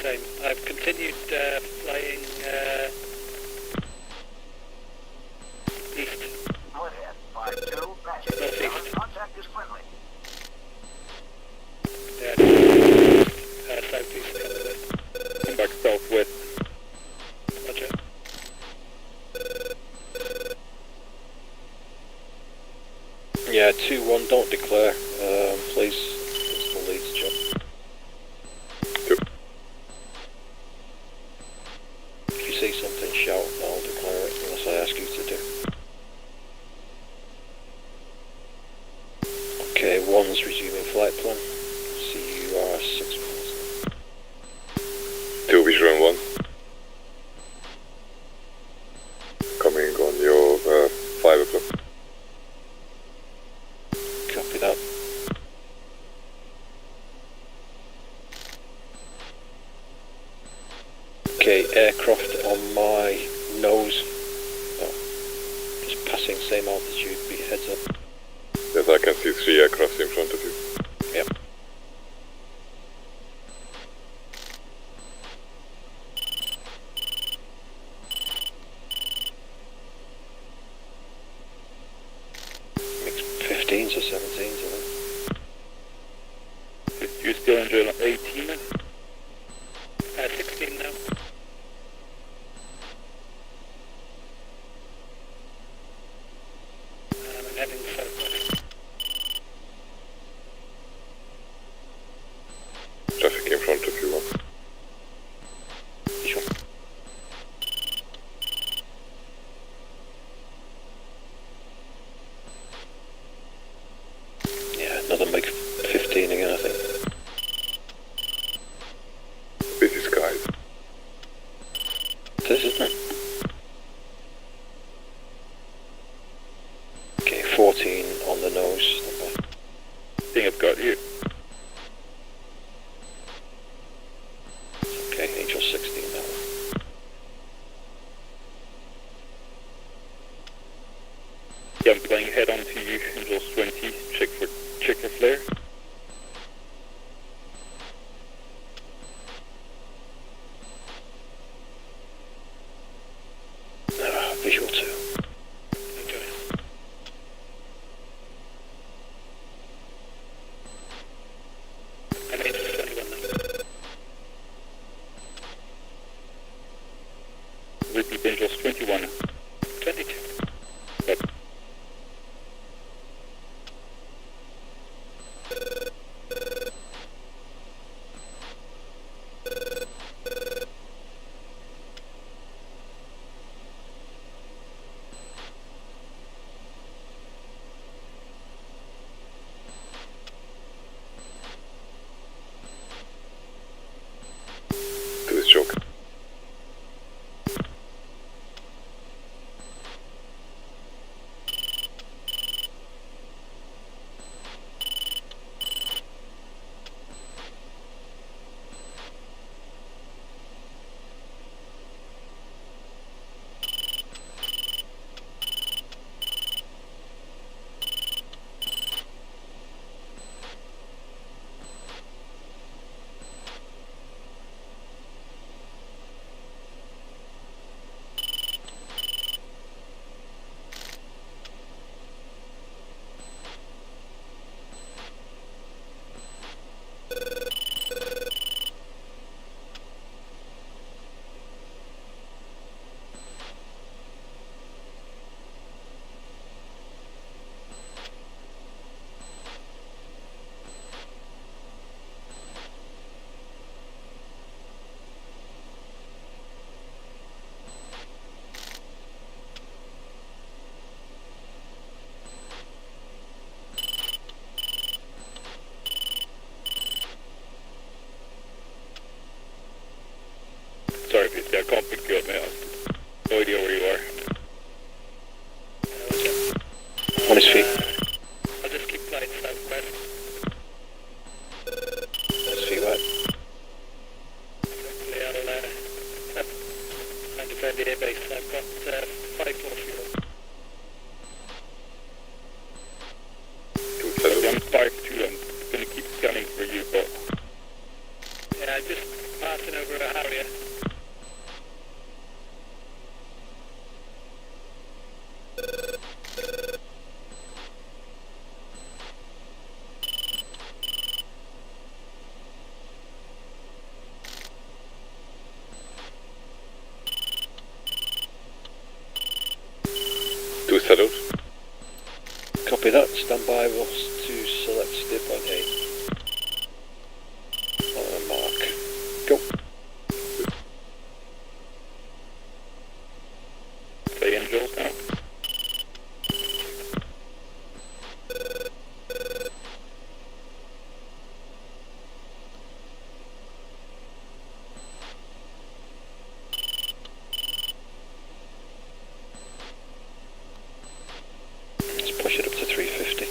Same. I've continued flying east. Mudhead 5-2, Magic 7, contact is friendly. Yeah. Southeast coming in. Back southwest. Roger. Yeah, 2-1, don't declare, please. It's the lead's job. 2. If you see something, shout, and I'll declare it unless I ask you to do. Okay, 1's resuming flight plan. CUR 6 miles. 2, visual 1. Coming and going Okay, aircraft on my nose. Oh, just passing same altitude, big heads up. Yes, I can see 3 aircraft in front of you. Yep. Mixed 15s or 17s, I think. You're still in drill 18? 16 now. I'm heading southwest. Traffic in front of you. Sure. Yeah, another MiG 15 again, I think. Busy skies. This isn't it? Okay, 14 on the nose. I think I've got you. Okay, Angel 16 now. Yeah, I'm flying head on to you, Angels 20. Check for flare. Visual 2. Okay. I'm Angel 21 now. Repeat, Angels 21. 22. Yep. Do this joke. Sorry, Pete, I can't pick you up now. No idea where you are. On his feet. I'll just keep flying southwest. On his feet, right? Hopefully I'll find a friendly airbase. I've got 5 more fuel. I'm 5-2, I'm gonna keep scanning for you, but Yeah, I'm just passing over a Harrier. Do settled. Copy that. Stand by us to select steer point A. Mark. Go. play Angels now. Let's push it up to 350.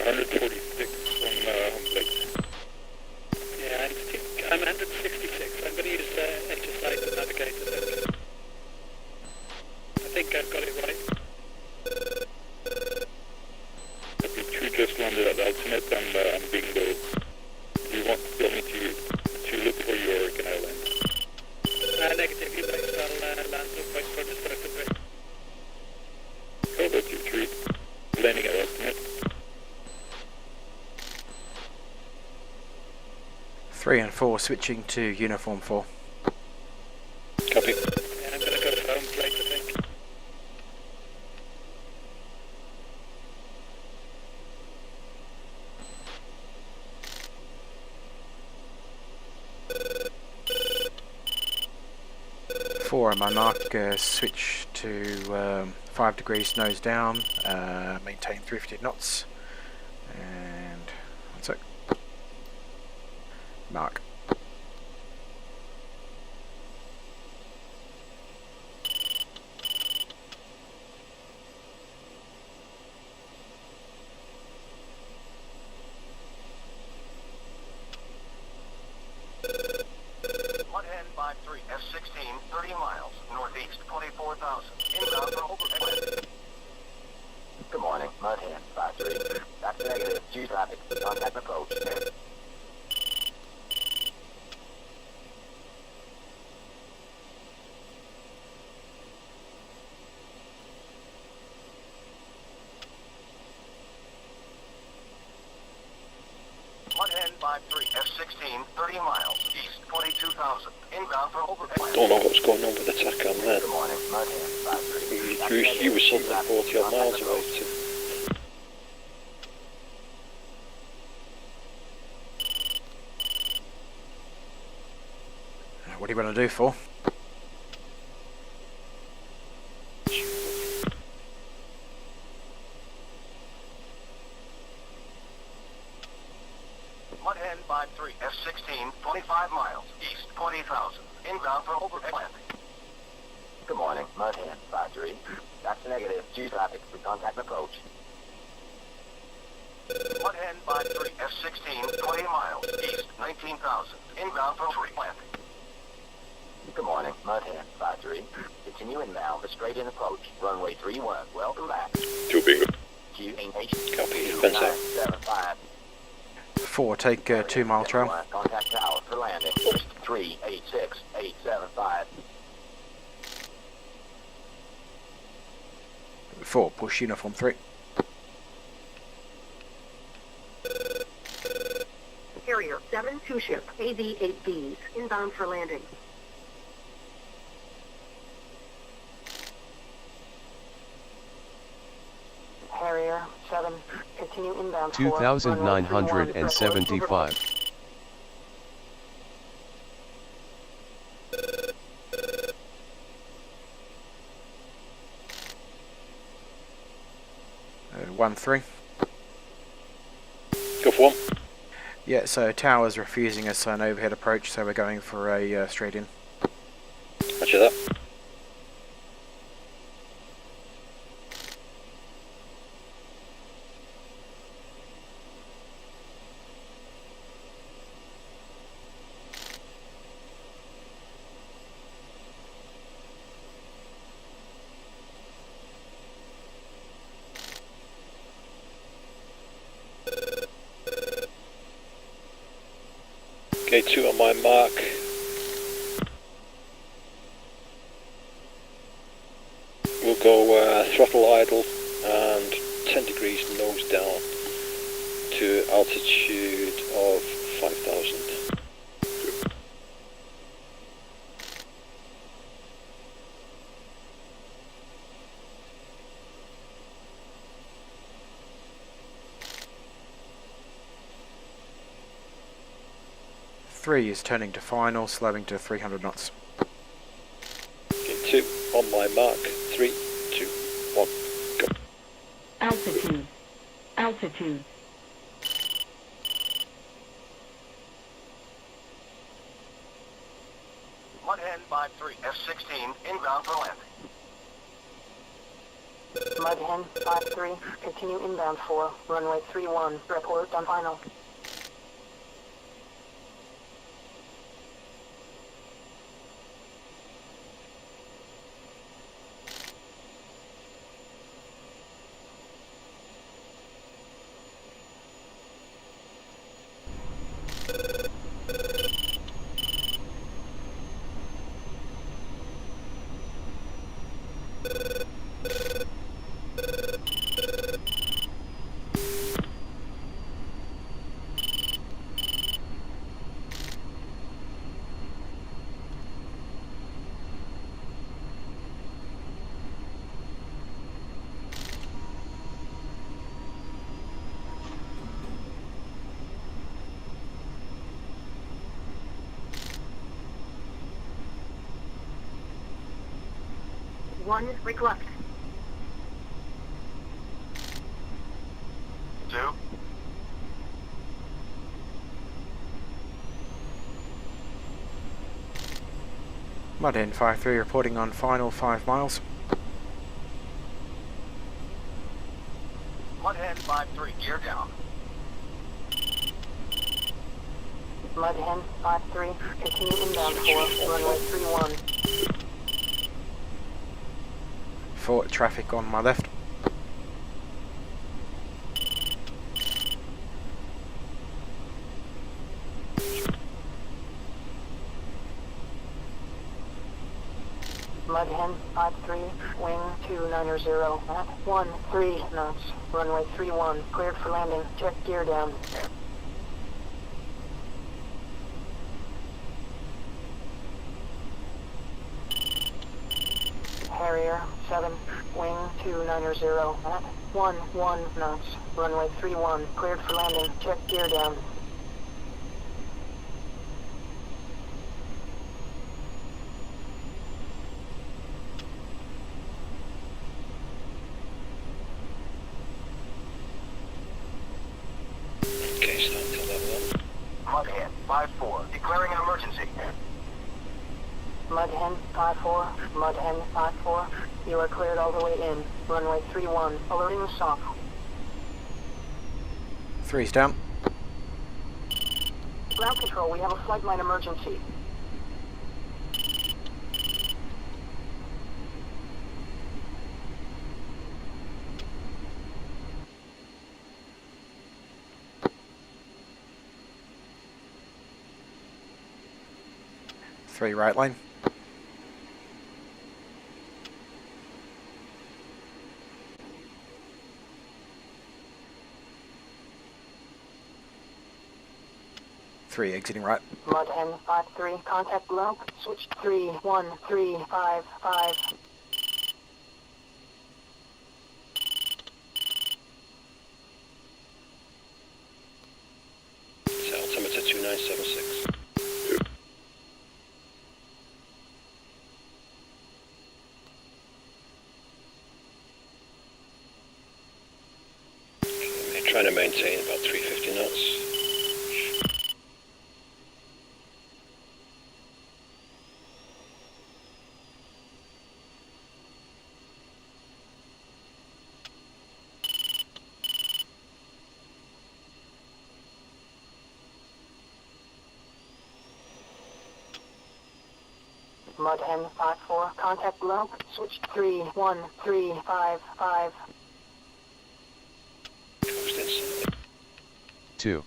146 on home plate. Yeah, I'm 166. I'm going to use HSI to navigate, I think I've got it right. Copy 2 just landed at alternate. I'm being low. Do you want me to look for your canal land? Negative, you might as well land look right for the circle bit. Cover 2-3. Landing at alternate. 3 and 4 switching to uniform 4. Copy. Yeah, I'm going to go for home plate, I think. Four on my mark, switch to 5 degrees nose down, maintain 350 knots, and that's it. Mark. F-16, 30 miles, northeast, 24,000. Inbound for overhead. Good morning, Mudhand, 5-3. That's negative. Choose traffic. Contact approach. Mudhand 5-3, F-16, 30 miles, east, 22,000. Inbound for overhead. Don't know what's going on with the TACAN there. Good morning, Mudhand 5-3. He was something 40 odd miles away too. What do you want to do for? Mudhand 5-3, F-16, 25 miles, east, 20,000. Inbound for overhead landing. Good morning, Mudhand 5-3. That's negative. Choose traffic. Contact approach. Mudhand 5-3, F-16, 20 miles, east, 19,000. Inbound for landing. Good morning, Mudhand 5-3. Continue inbound for straight in approach. Runway 31. Welcome back. 2 bingo. QH. Copy. Fence out. 975. 4, take 2 mile trail. Contact tower for landing. 386 875. 4, push uniform 3. Carrier 7-2 ship, AV-8Bs, inbound for landing. Harrier 7, continue inbound 4, 2,975. 1-3. Go for 1. Yeah, so tower's refusing us an overhead approach, so we're going for a straight in. Roger that. Okay, 2 on my mark. We'll go throttle idle and 10 degrees nose down to altitude of 5,000. Three is turning to final, slowing to 300 knots. Okay, 2 on my mark. 3, 2, 1, go. Altitude. Altitude. Mudhand 5-3, F-16, inbound for landing. Mudhen 5-3, continue inbound for runway 31, report on final. One request. 2. Mudhen 5-3 reporting on final 5 miles. Mudhen 5-3, gear down. Mudhen 5-3, continue inbound for runway 31. Foot traffic on my left. Mudhen 5-3, wing 290 at 13 knots, runway 31, cleared for landing, check gear down. Harrier 7, wing 290 at 11 knots, runway 31, cleared for landing, check gear down. Okay, starting to level up. Mudhen 5-4, declaring an emergency. Mudhen 5-4, Mudhen 5-4, you are cleared all the way in, runway 31, alerting the SOP. 3's down. Ground control, we have a flight line emergency. Three right line. Three exiting right. Mudhen 5-3, contact below, switch 31355. Altimeter 2976. Okay, trying to maintain about 350 knots. Mudhen 5-4, contact below, switch 31355. Coast inside. 2.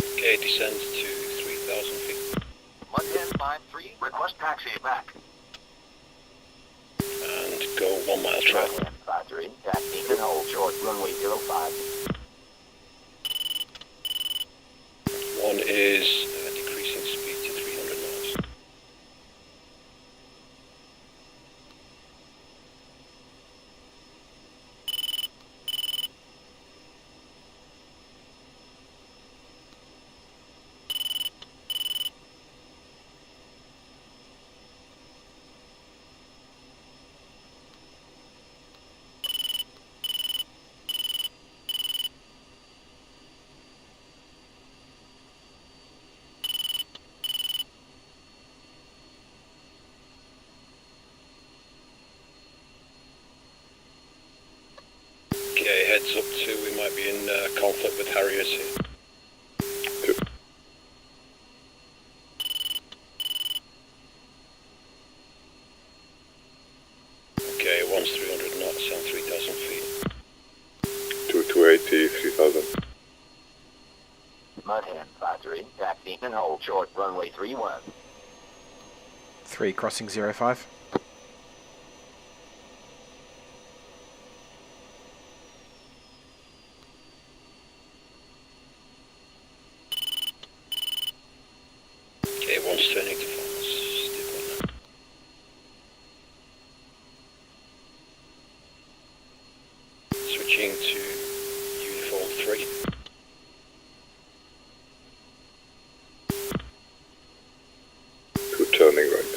Okay, descend to 3,000 feet. Mudhen 5-3, request taxi back. And go 1 mile travel. Mudhen 5-3, taxi and hold short, runway 05. One is decreasing speed to 300 knots. heads up to we might be in conflict with Harriers here. Okay, one's 300 knots and 3,000 feet. 280, 3000. Mudhen 5-3, taxi and hold short, runway 31. 3 crossing 05. Okay, one's turning to false. Stick on that. Switching to uniform 3. Two turning right.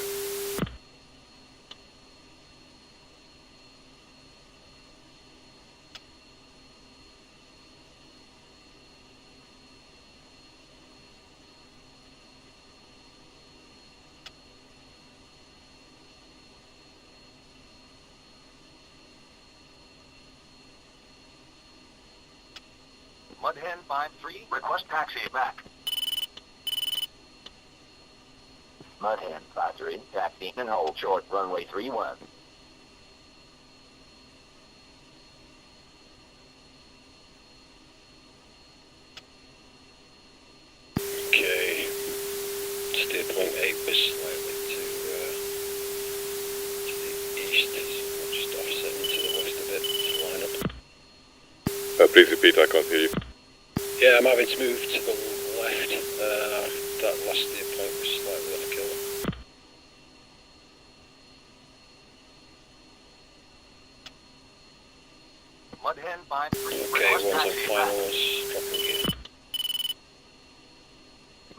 Mudhen 5-3, request taxi back. Mudhen 5-3, taxi and hold short, runway 31. Okay. Steer point 8 was slightly to the east, so we'll just offset into the west a bit to line up. Please repeat, I can't hear you. Yeah, I'm having to move to the left. That last steer point was slightly off kilter. Mudhen 5-3, Okay, request one's on taxi back. finals, dropping gear.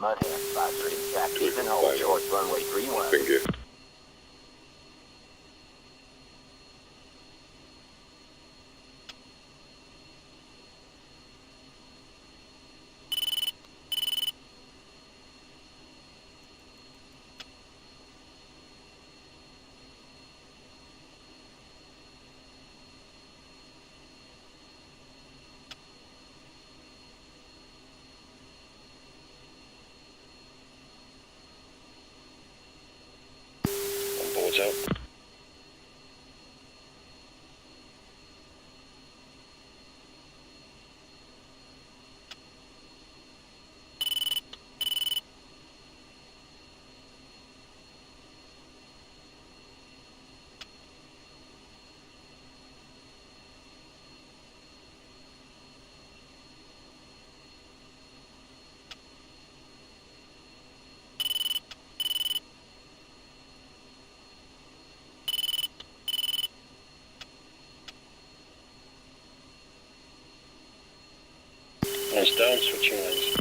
Mudhen 5-3, taxi and hold short, runway 31. Thank you. On board's out. One's down, switching lanes.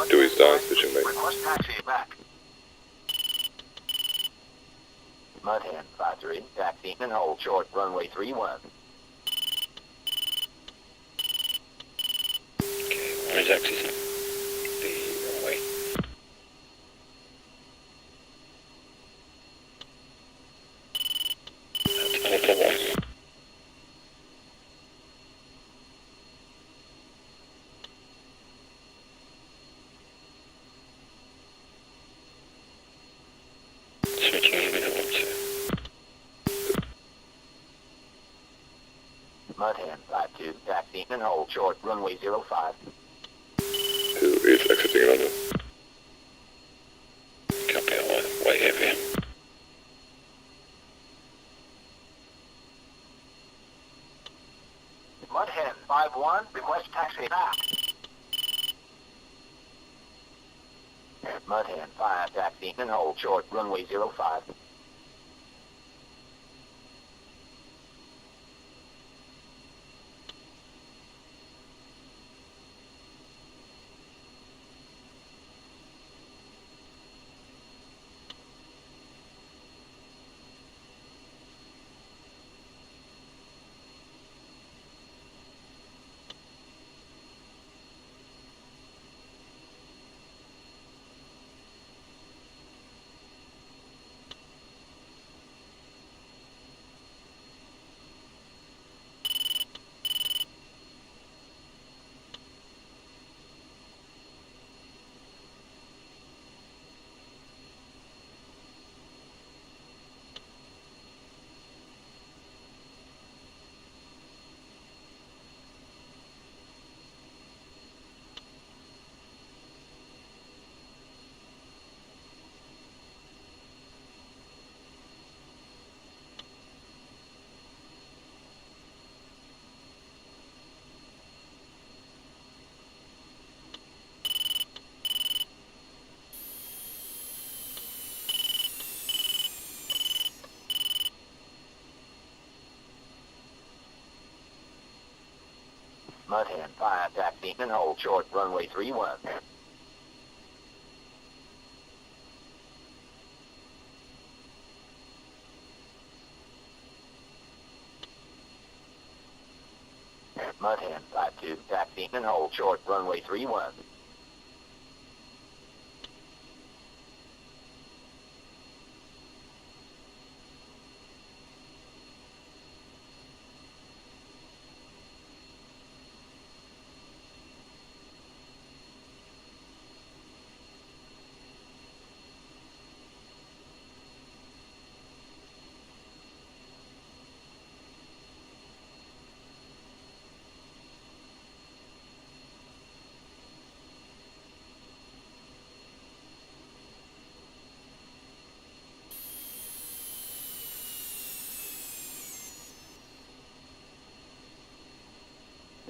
Two is down, switching lane. Request taxi back. Mudhen 5-3, taxi and hold short, runway 31. Okay, one is exiting the runway. And Alpha 1. Switching uniform 2. Mudhen 5-2, taxi and hold short, runway 05. 2 is exiting London. Copy all, way heavy. Mudhen 5-1, request taxi back. Mudhen 5, taxi and hold short, runway 05. Mudhen 5, taxi and hold short, runway 31. Mudhen 5-2, taxi and hold short, runway 31.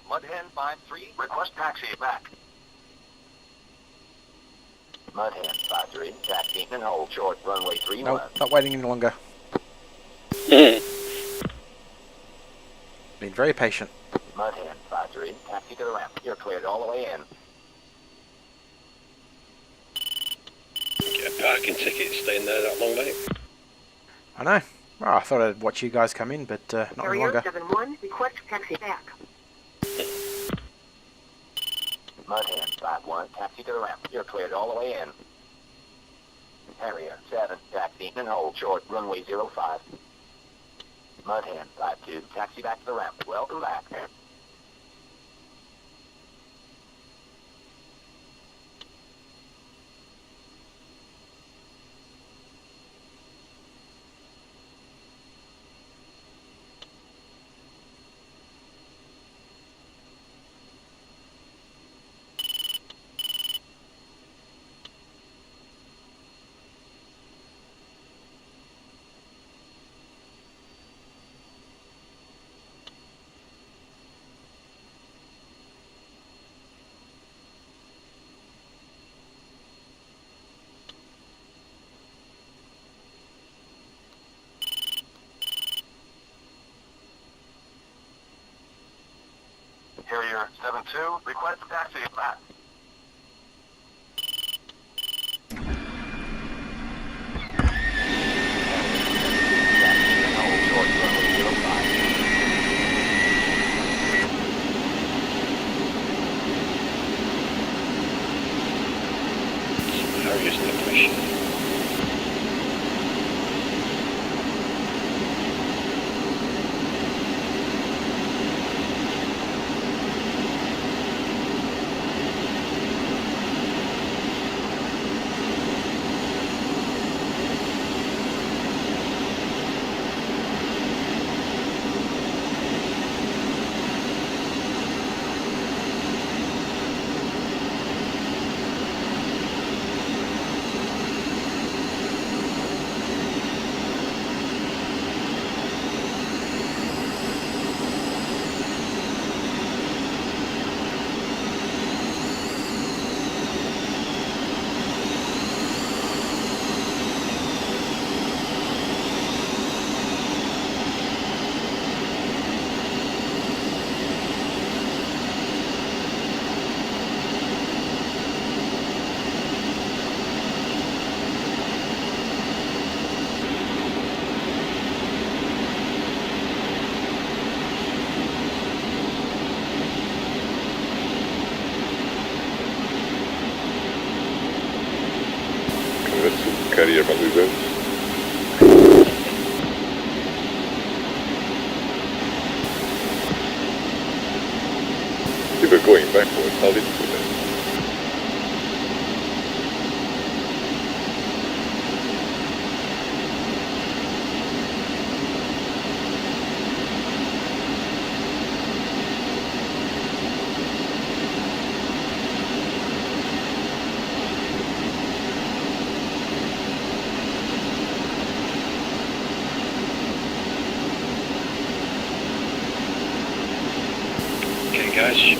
Mudhen 5-3, request taxi back. Mudhen 5-3, taxi and hold short, runway 31. Nope, not waiting any longer. Been very patient. Mudhen 5-3, taxi to the ramp. You're cleared all the way in. Get a parking ticket staying there that long, mate. I know. Oh, I thought I'd watch you guys come in, but not any Carrier longer. 7-1, request taxi back. Mudhen 5-1, taxi to the ramp. You're cleared all the way in. Harrier 7, taxi and hold short, runway 05. Mudhen 5-2, taxi back to the ramp. Welcome back. Harrier 7-2, request taxi back. Harrier separation. Carrier maneuvers. You were going backwards, how did you do that? Okay, guys.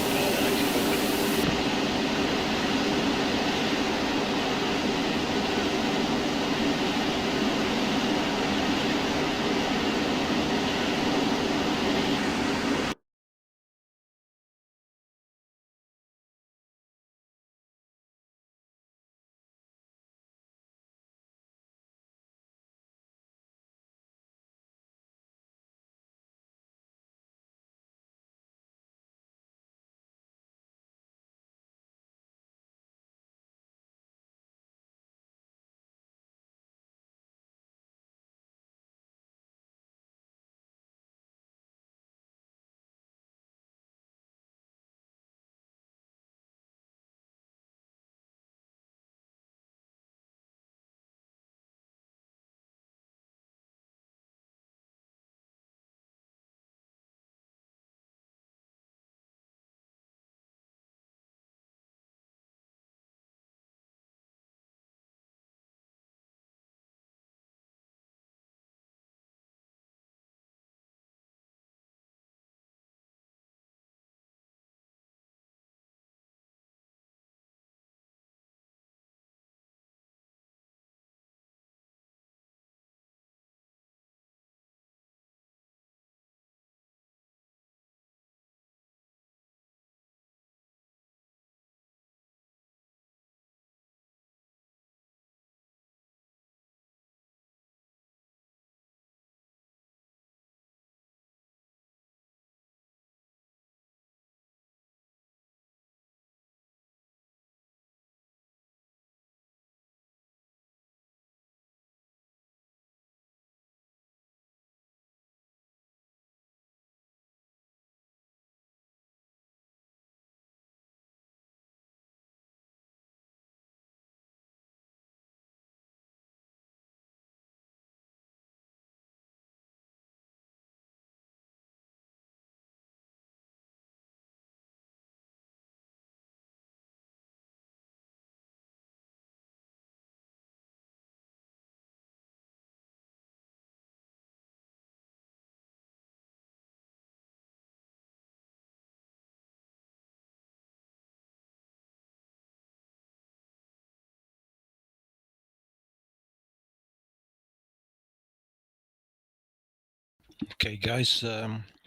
Okay, guys,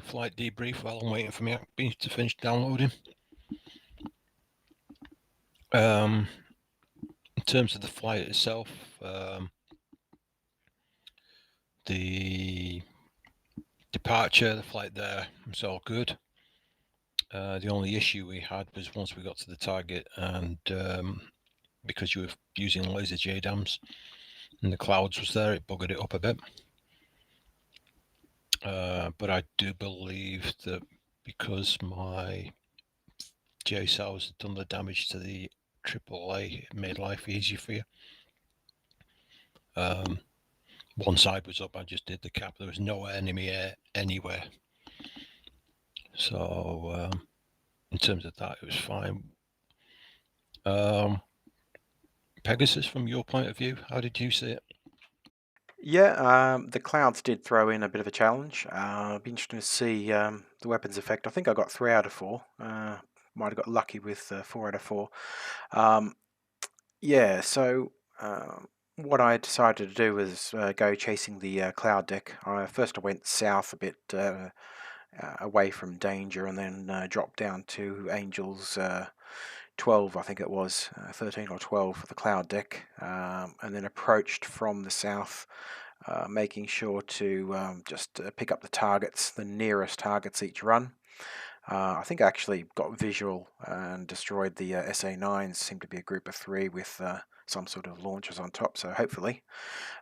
flight debrief while I'm waiting for me to finish downloading. In terms of the flight itself, the departure, the flight there was all good. The only issue we had was once we got to the target, and because you were using laser JDAMs and the clouds was there, it buggered it up a bit. But I do believe that because my JSOWs had done the damage to the AAA, it made life easier for you. One side was up, I just did the cap. There was no enemy air anywhere. So in terms of that, it was fine. Pegasus, from your point of view, how did you see it? Yeah, the clouds did throw in a bit of a challenge. It'd be interesting to see the weapons effect. I think I got 3 out of 4. Might have got lucky with 4 out of 4. Yeah, so what I decided to do was go chasing the cloud deck. First I went south a bit away from danger, and then dropped down to Angels 12, I think it was, 13 or 12 for the cloud deck, and then approached from the south, making sure to just pick up the targets, the nearest targets each run. I think I actually got visual and destroyed the SA9s. Seemed to be a group of 3 with some sort of launchers on top, so hopefully.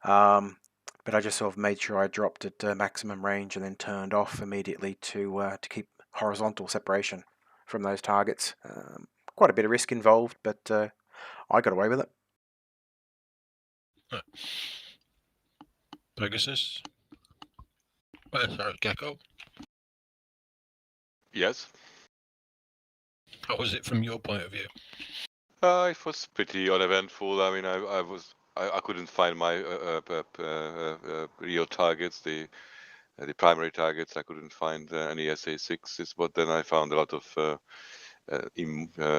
But I just sort of made sure I dropped at maximum range and then turned off immediately to keep horizontal separation from those targets. Quite a bit of risk involved, but I got away with it. Pegasus? Sorry, Gecko? Yes. How was it from your point of view? It was pretty uneventful. I mean, I couldn't find my real targets, the primary targets. I couldn't find any SA6s, but then I found a lot of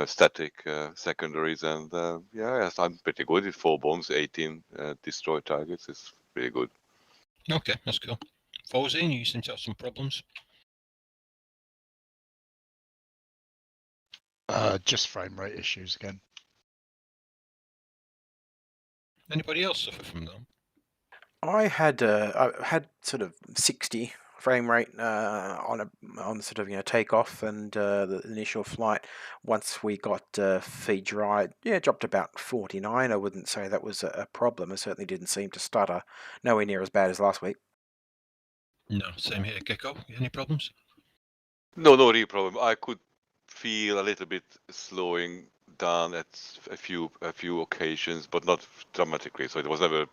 static secondaries, and yes, I'm pretty good with 4 bombs, 18 destroyed targets. It's pretty good. Okay, that's cool. Fozine, you seem to have some problems. Just frame rate issues again. Anybody else suffer from them? I had sort of 60 frame rate on sort of takeoff and the initial flight. Once we got feed dry, it dropped about 49. I wouldn't say that was a problem. It certainly didn't seem to stutter. Nowhere near as bad as last week. No, same here. Gecko, any problems? No real problem. I could feel a little bit slowing down at a few occasions, but not dramatically. So it was never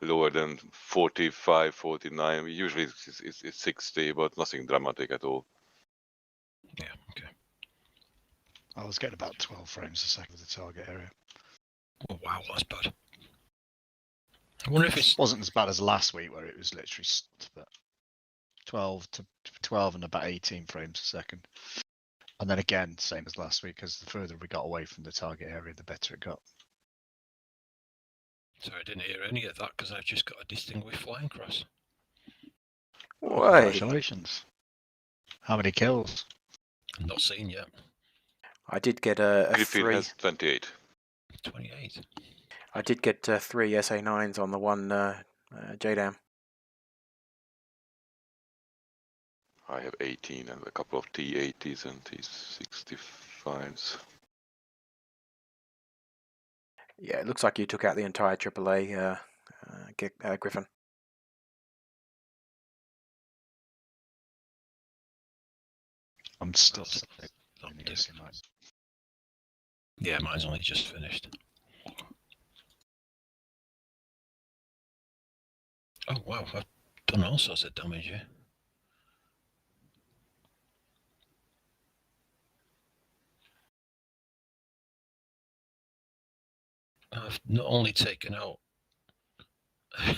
lower than 45, 49. Usually it's 60, but nothing dramatic at all. Yeah, okay. I was getting about 12 frames a second with the target area. Oh, wow, that's bad. I wonder if It wasn't as bad as last week where it was literally 12 and about 18 frames a second. And then again, same as last week, because the further we got away from the target area, the better it got. Sorry, I didn't hear any of that because I've just got a distinguished flying cross. Why? Congratulations. How many kills? I'm not seen yet. I did get a Griffin 3. has 28. 28. I did get 3 SA9s on the one JDAM. I have 18 and a couple of T80s and T65s. Yeah, it looks like you took out the entire AAA Griffin. I'm still. Yeah, mine's only just finished. Oh wow, I've done all sorts of damage here. I've not only taken out a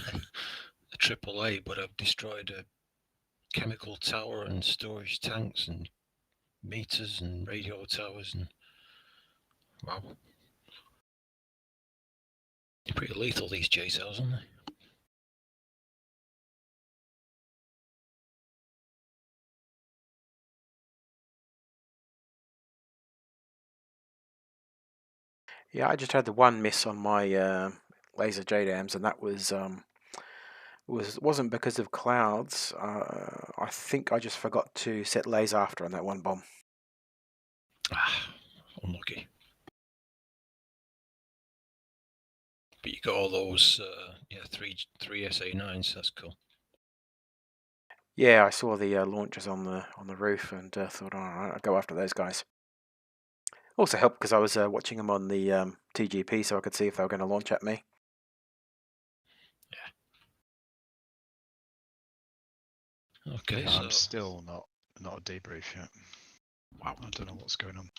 AAA, but I've destroyed a chemical tower and storage tanks and meters and radio towers, and wow. Pretty lethal, these JSOWs, aren't they? Yeah, I just had the one miss on my laser JDAMs, and that wasn't because of clouds. I think I just forgot to set laser after on that one bomb. Ah, unlucky. But you got all those, yeah, three SA9s. That's cool. Yeah, I saw the launchers on the roof and thought, all right, I'll go after those guys. Also helped because I was watching them on the TGP, so I could see if they were going to launch at me. Yeah. Okay, Yeah, so I'm still not a debrief yet. wow, I don't know what's going on.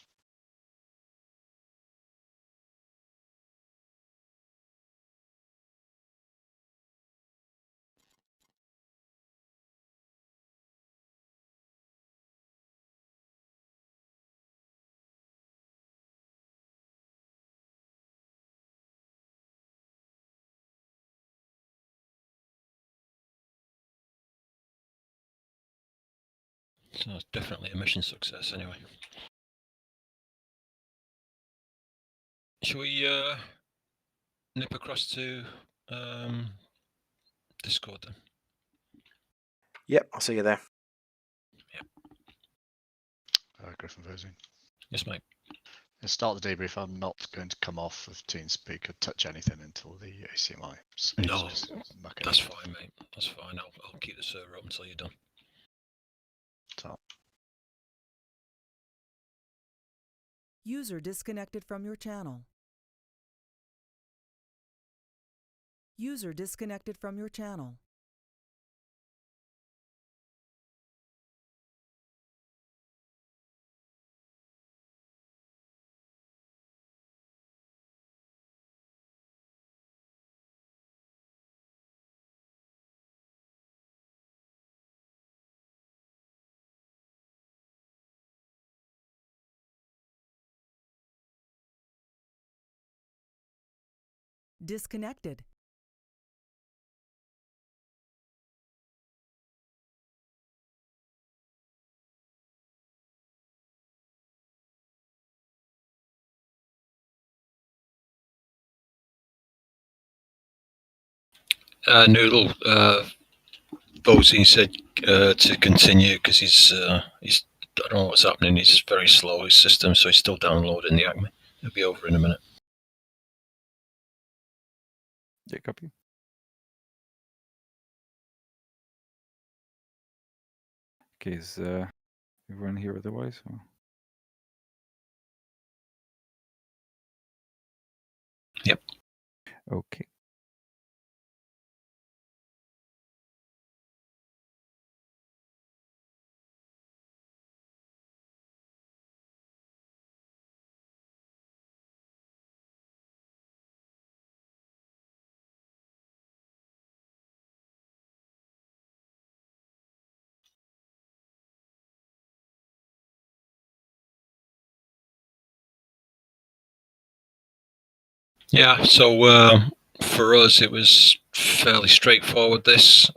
so it's definitely a mission success anyway. Shall we nip across to Discord then? Yep, I'll see you there. Griffin Versing. Yes, mate. To start the debrief, I'm not going to come off of TeamSpeak or touch anything until the ACMI saves. No, 'cause I'm not that's gonna- fine, mate. That's fine. I'll keep the server up until you're done. So, User disconnected from your channel. User disconnected from your channel. Disconnected. Noodle, Bozy said to continue because he's I don't know what's happening. He's very slow, his system, so he's still downloading the ACME. It'll be over in a minute. Yeah, copy. Okay, is everyone here otherwise? Or? Yep. Okay. Yeah, so for us it was fairly straightforward. This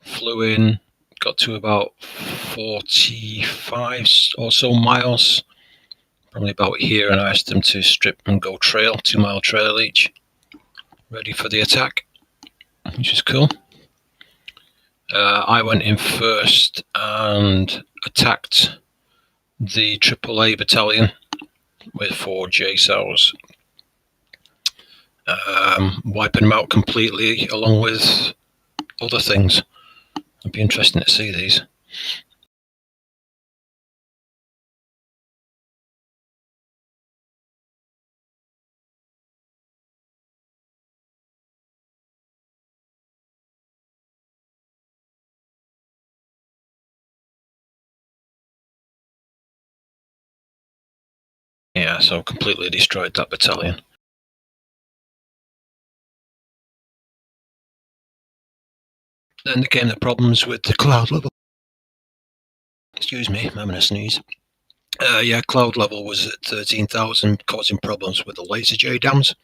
flew in, got to about 45 or so miles, probably about here, and I asked them to strip and go trail, 2 mile trail each, ready for the attack, which is cool. I went in first and attacked the AAA battalion with 4 JSOWs, wiping them out completely along with other things. It'd be interesting to see these. Yeah, so completely destroyed that battalion. Then there came the problems with the cloud level. Excuse me, I'm having a sneeze. Yeah, cloud level was at 13,000, causing problems with the laser JDAMs.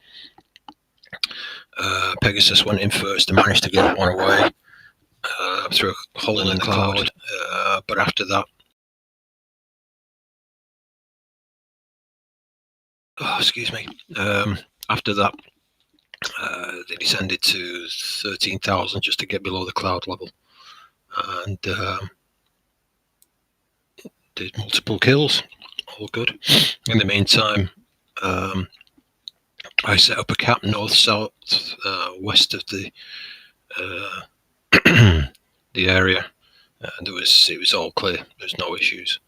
Pegasus went in first and managed to get one away through a hole in the cloud. But after that, excuse me. After that, they descended to 13,000 just to get below the cloud level, and did multiple kills. All good. In the meantime, I set up a cap north, south, west of the the area, and it was all clear. There's no issues.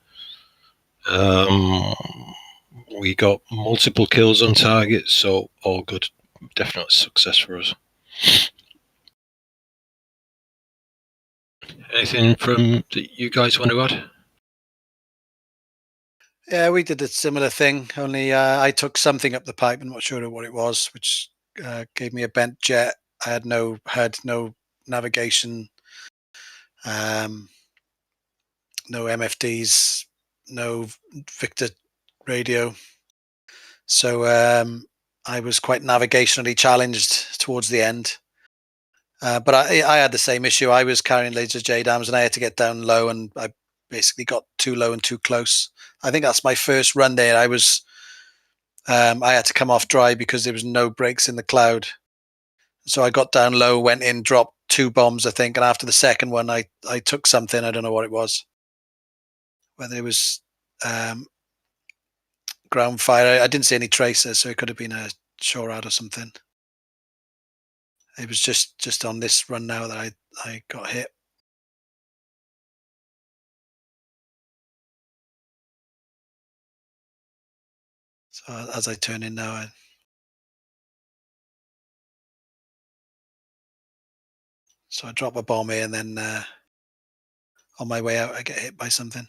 We got multiple kills on target, so all good. Definite success for us. Anything from that you guys want to add? Yeah, we did a similar thing. Only I took something up the pipe. I'm not sure what it was, which gave me a bent jet. I had no navigation, no MFDs, no Victor radio. So I was quite navigationally challenged towards the end. But I had the same issue. I was carrying laser JDAMs and I had to get down low, and I basically got too low and too close. I think that's my first run there. I had to come off dry because there was no brakes in the cloud. So I got down low, went in, dropped 2 bombs, I think. And after the second one, I took something. I don't know what it was. Whether it was ground fire. I didn't see any tracers, so it could have been a SHORAD or something. It was just on this run now that I got hit. So as I turn in now, so I drop a bomb here, and then on my way out, I get hit by something.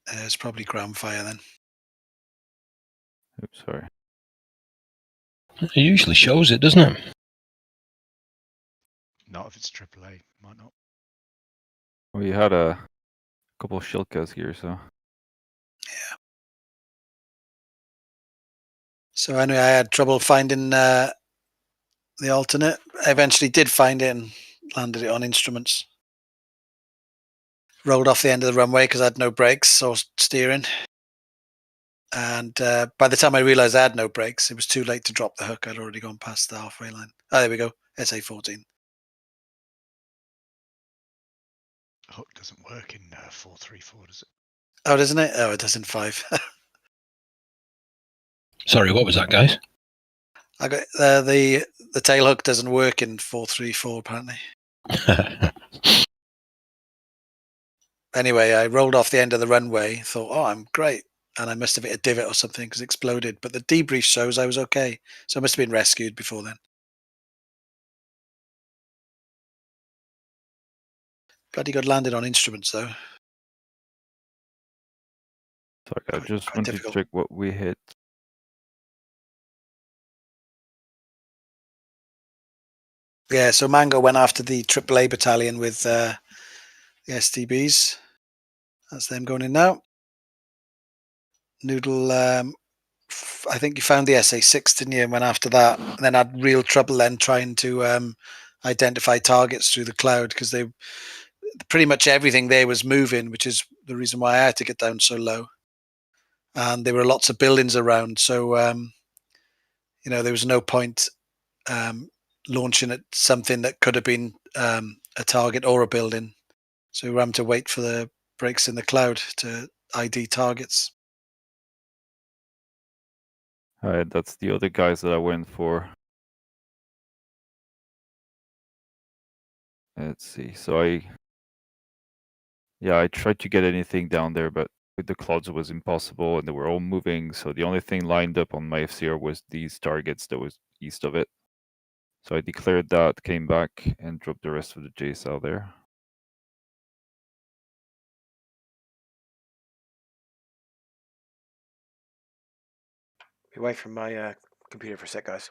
It's probably ground fire then. Oops, sorry. It usually shows it, doesn't it? Not if it's AAA, might not. We had a couple of Shilkas here, so. Yeah. So anyway, I had trouble finding the alternate. I eventually did find it and landed it on instruments. Rolled off the end of the runway because I had no brakes or steering. And by the time I realized I had no brakes, it was too late to drop the hook. I'd already gone past the halfway line. Oh, there we go. SA-14. Hook doesn't work in 434, does it? Oh, doesn't it? Oh, it does in 5. Sorry, what was that, guys? I got the tail hook doesn't work in 434 apparently. Anyway, I rolled off the end of the runway, thought, oh, I'm great. And I must have hit a divot or something because it exploded. But the debrief shows I was okay. So I must have been rescued before then. Bloody got landed on instruments, though. Sorry, I just want to check what we hit. Yeah, so Mango went after the AAA battalion with the STBs. That's them going in now. Noodle, I think you found the SA-6, didn't you? And went after that. And then had real trouble then trying to identify targets through the cloud because they pretty much everything there was moving, which is the reason why I had to get down so low. And there were lots of buildings around. So, there was no point launching at something that could have been a target or a building. So we were having to wait for the breaks in the cloud to ID targets. Alright, that's the other guys that I went for. Let's see. So I tried to get anything down there, but with the clouds it was impossible and they were all moving. So the only thing lined up on my FCR was these targets that was east of it. So I declared that, came back and dropped the rest of the JSOW there. Be away from my computer for a sec, guys.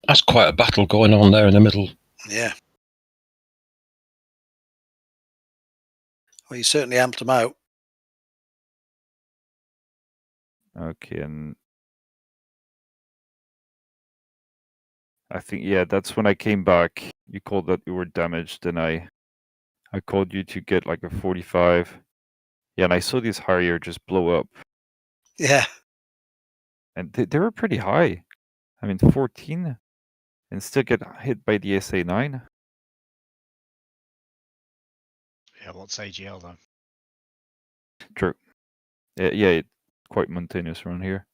That's quite a battle going on there in the middle. Yeah. Well, you certainly amped them out. Okay, and I think, yeah, that's when I came back. You called that you were damaged, and I I called you to get like a 45. Yeah, and I saw this Harrier just blow up. Yeah. And they were pretty high. I mean, 14 and still get hit by the SA-9. Yeah, what's AGL though? True. Yeah, it's quite mountainous around here.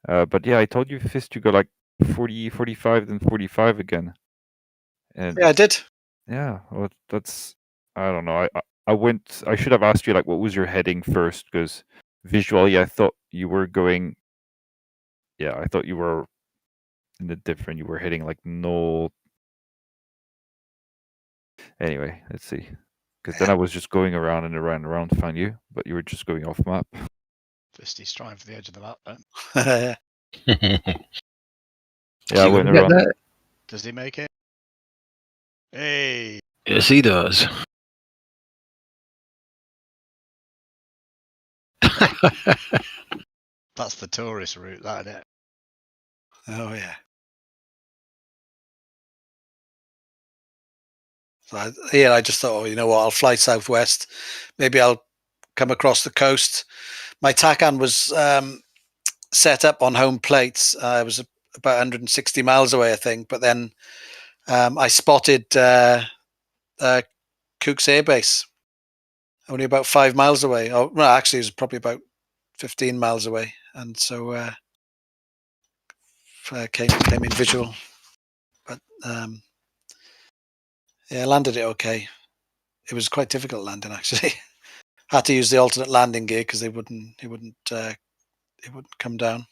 But yeah, I told you, Fist, you go like 40, 45, then 45 again. And Yeah, I did. yeah, well, that's, I don't know. I should have asked you like what was your heading first, because visually I thought you were going. Yeah, I thought you were in the different. You were hitting like no. Anyway, let's see. Because then I was just going around and around and around to find you, but you were just going off map. Fisty's trying for the edge of the map then. Yeah, I went around. That? Does he make it? Hey. Yes, he does. That's the tourist route, that isn't it? Oh yeah. So I just thought, oh, you know what? I'll fly southwest. Maybe I'll come across the coast. My TACAN was set up on home plates. I was about 160 miles away, I think. But then I spotted Cook's Air Base, only about 5 miles away. Oh, well, actually, it was probably about 15 miles away. And so came in visual. But yeah, landed it okay. It was quite difficult landing, actually. Had to use the alternate landing gear because it wouldn't come down.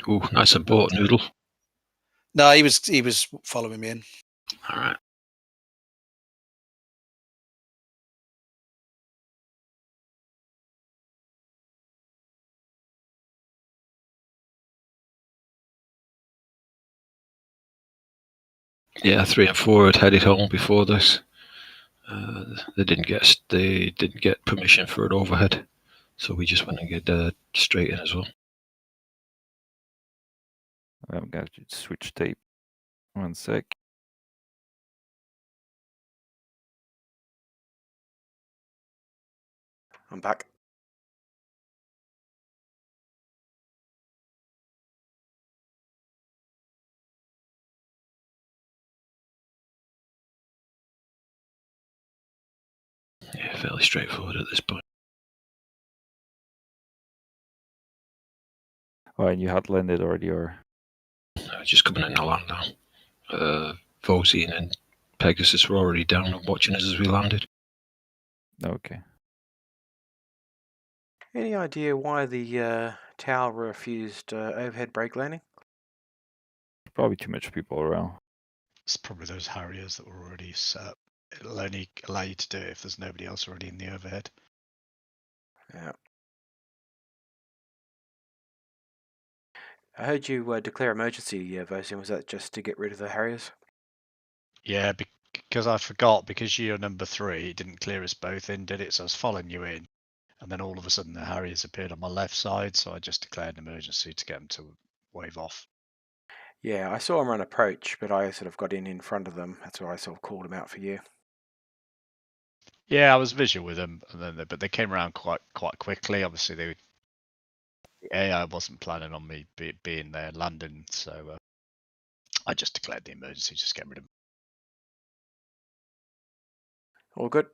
Ooh, nice abort, Noodle. No, he was following me in. All right. Yeah, 3 and 4 had headed home before this. They didn't get permission for an overhead, so we just went and get straight in as well. I'm gonna switch tape. 1 sec. I'm back. Yeah, fairly straightforward at this point. Oh, and you had landed already, or? Just coming in the land now. Vosine and Pegasus were already down and watching us as we landed. Okay. Any idea why the tower refused overhead brake landing? Probably too much people around. It's probably those Harriers that were already set up. It'll only allow you to do it if there's nobody else already in the overhead. Yeah. I heard you declare emergency, Vosin. Was that just to get rid of the Harriers? Yeah, because I forgot, because you're number 3, it didn't clear us both in, did it? So I was following you in, and then all of a sudden the Harriers appeared on my left side, so I just declared an emergency to get them to wave off. Yeah, I saw them run approach, but I sort of got in front of them. That's why I sort of called them out for you. Yeah, I was visual with them, and then but they came around quite quickly. Obviously, the AI wasn't planning on me being there landing, so I just declared the emergency, just get rid of them. All good.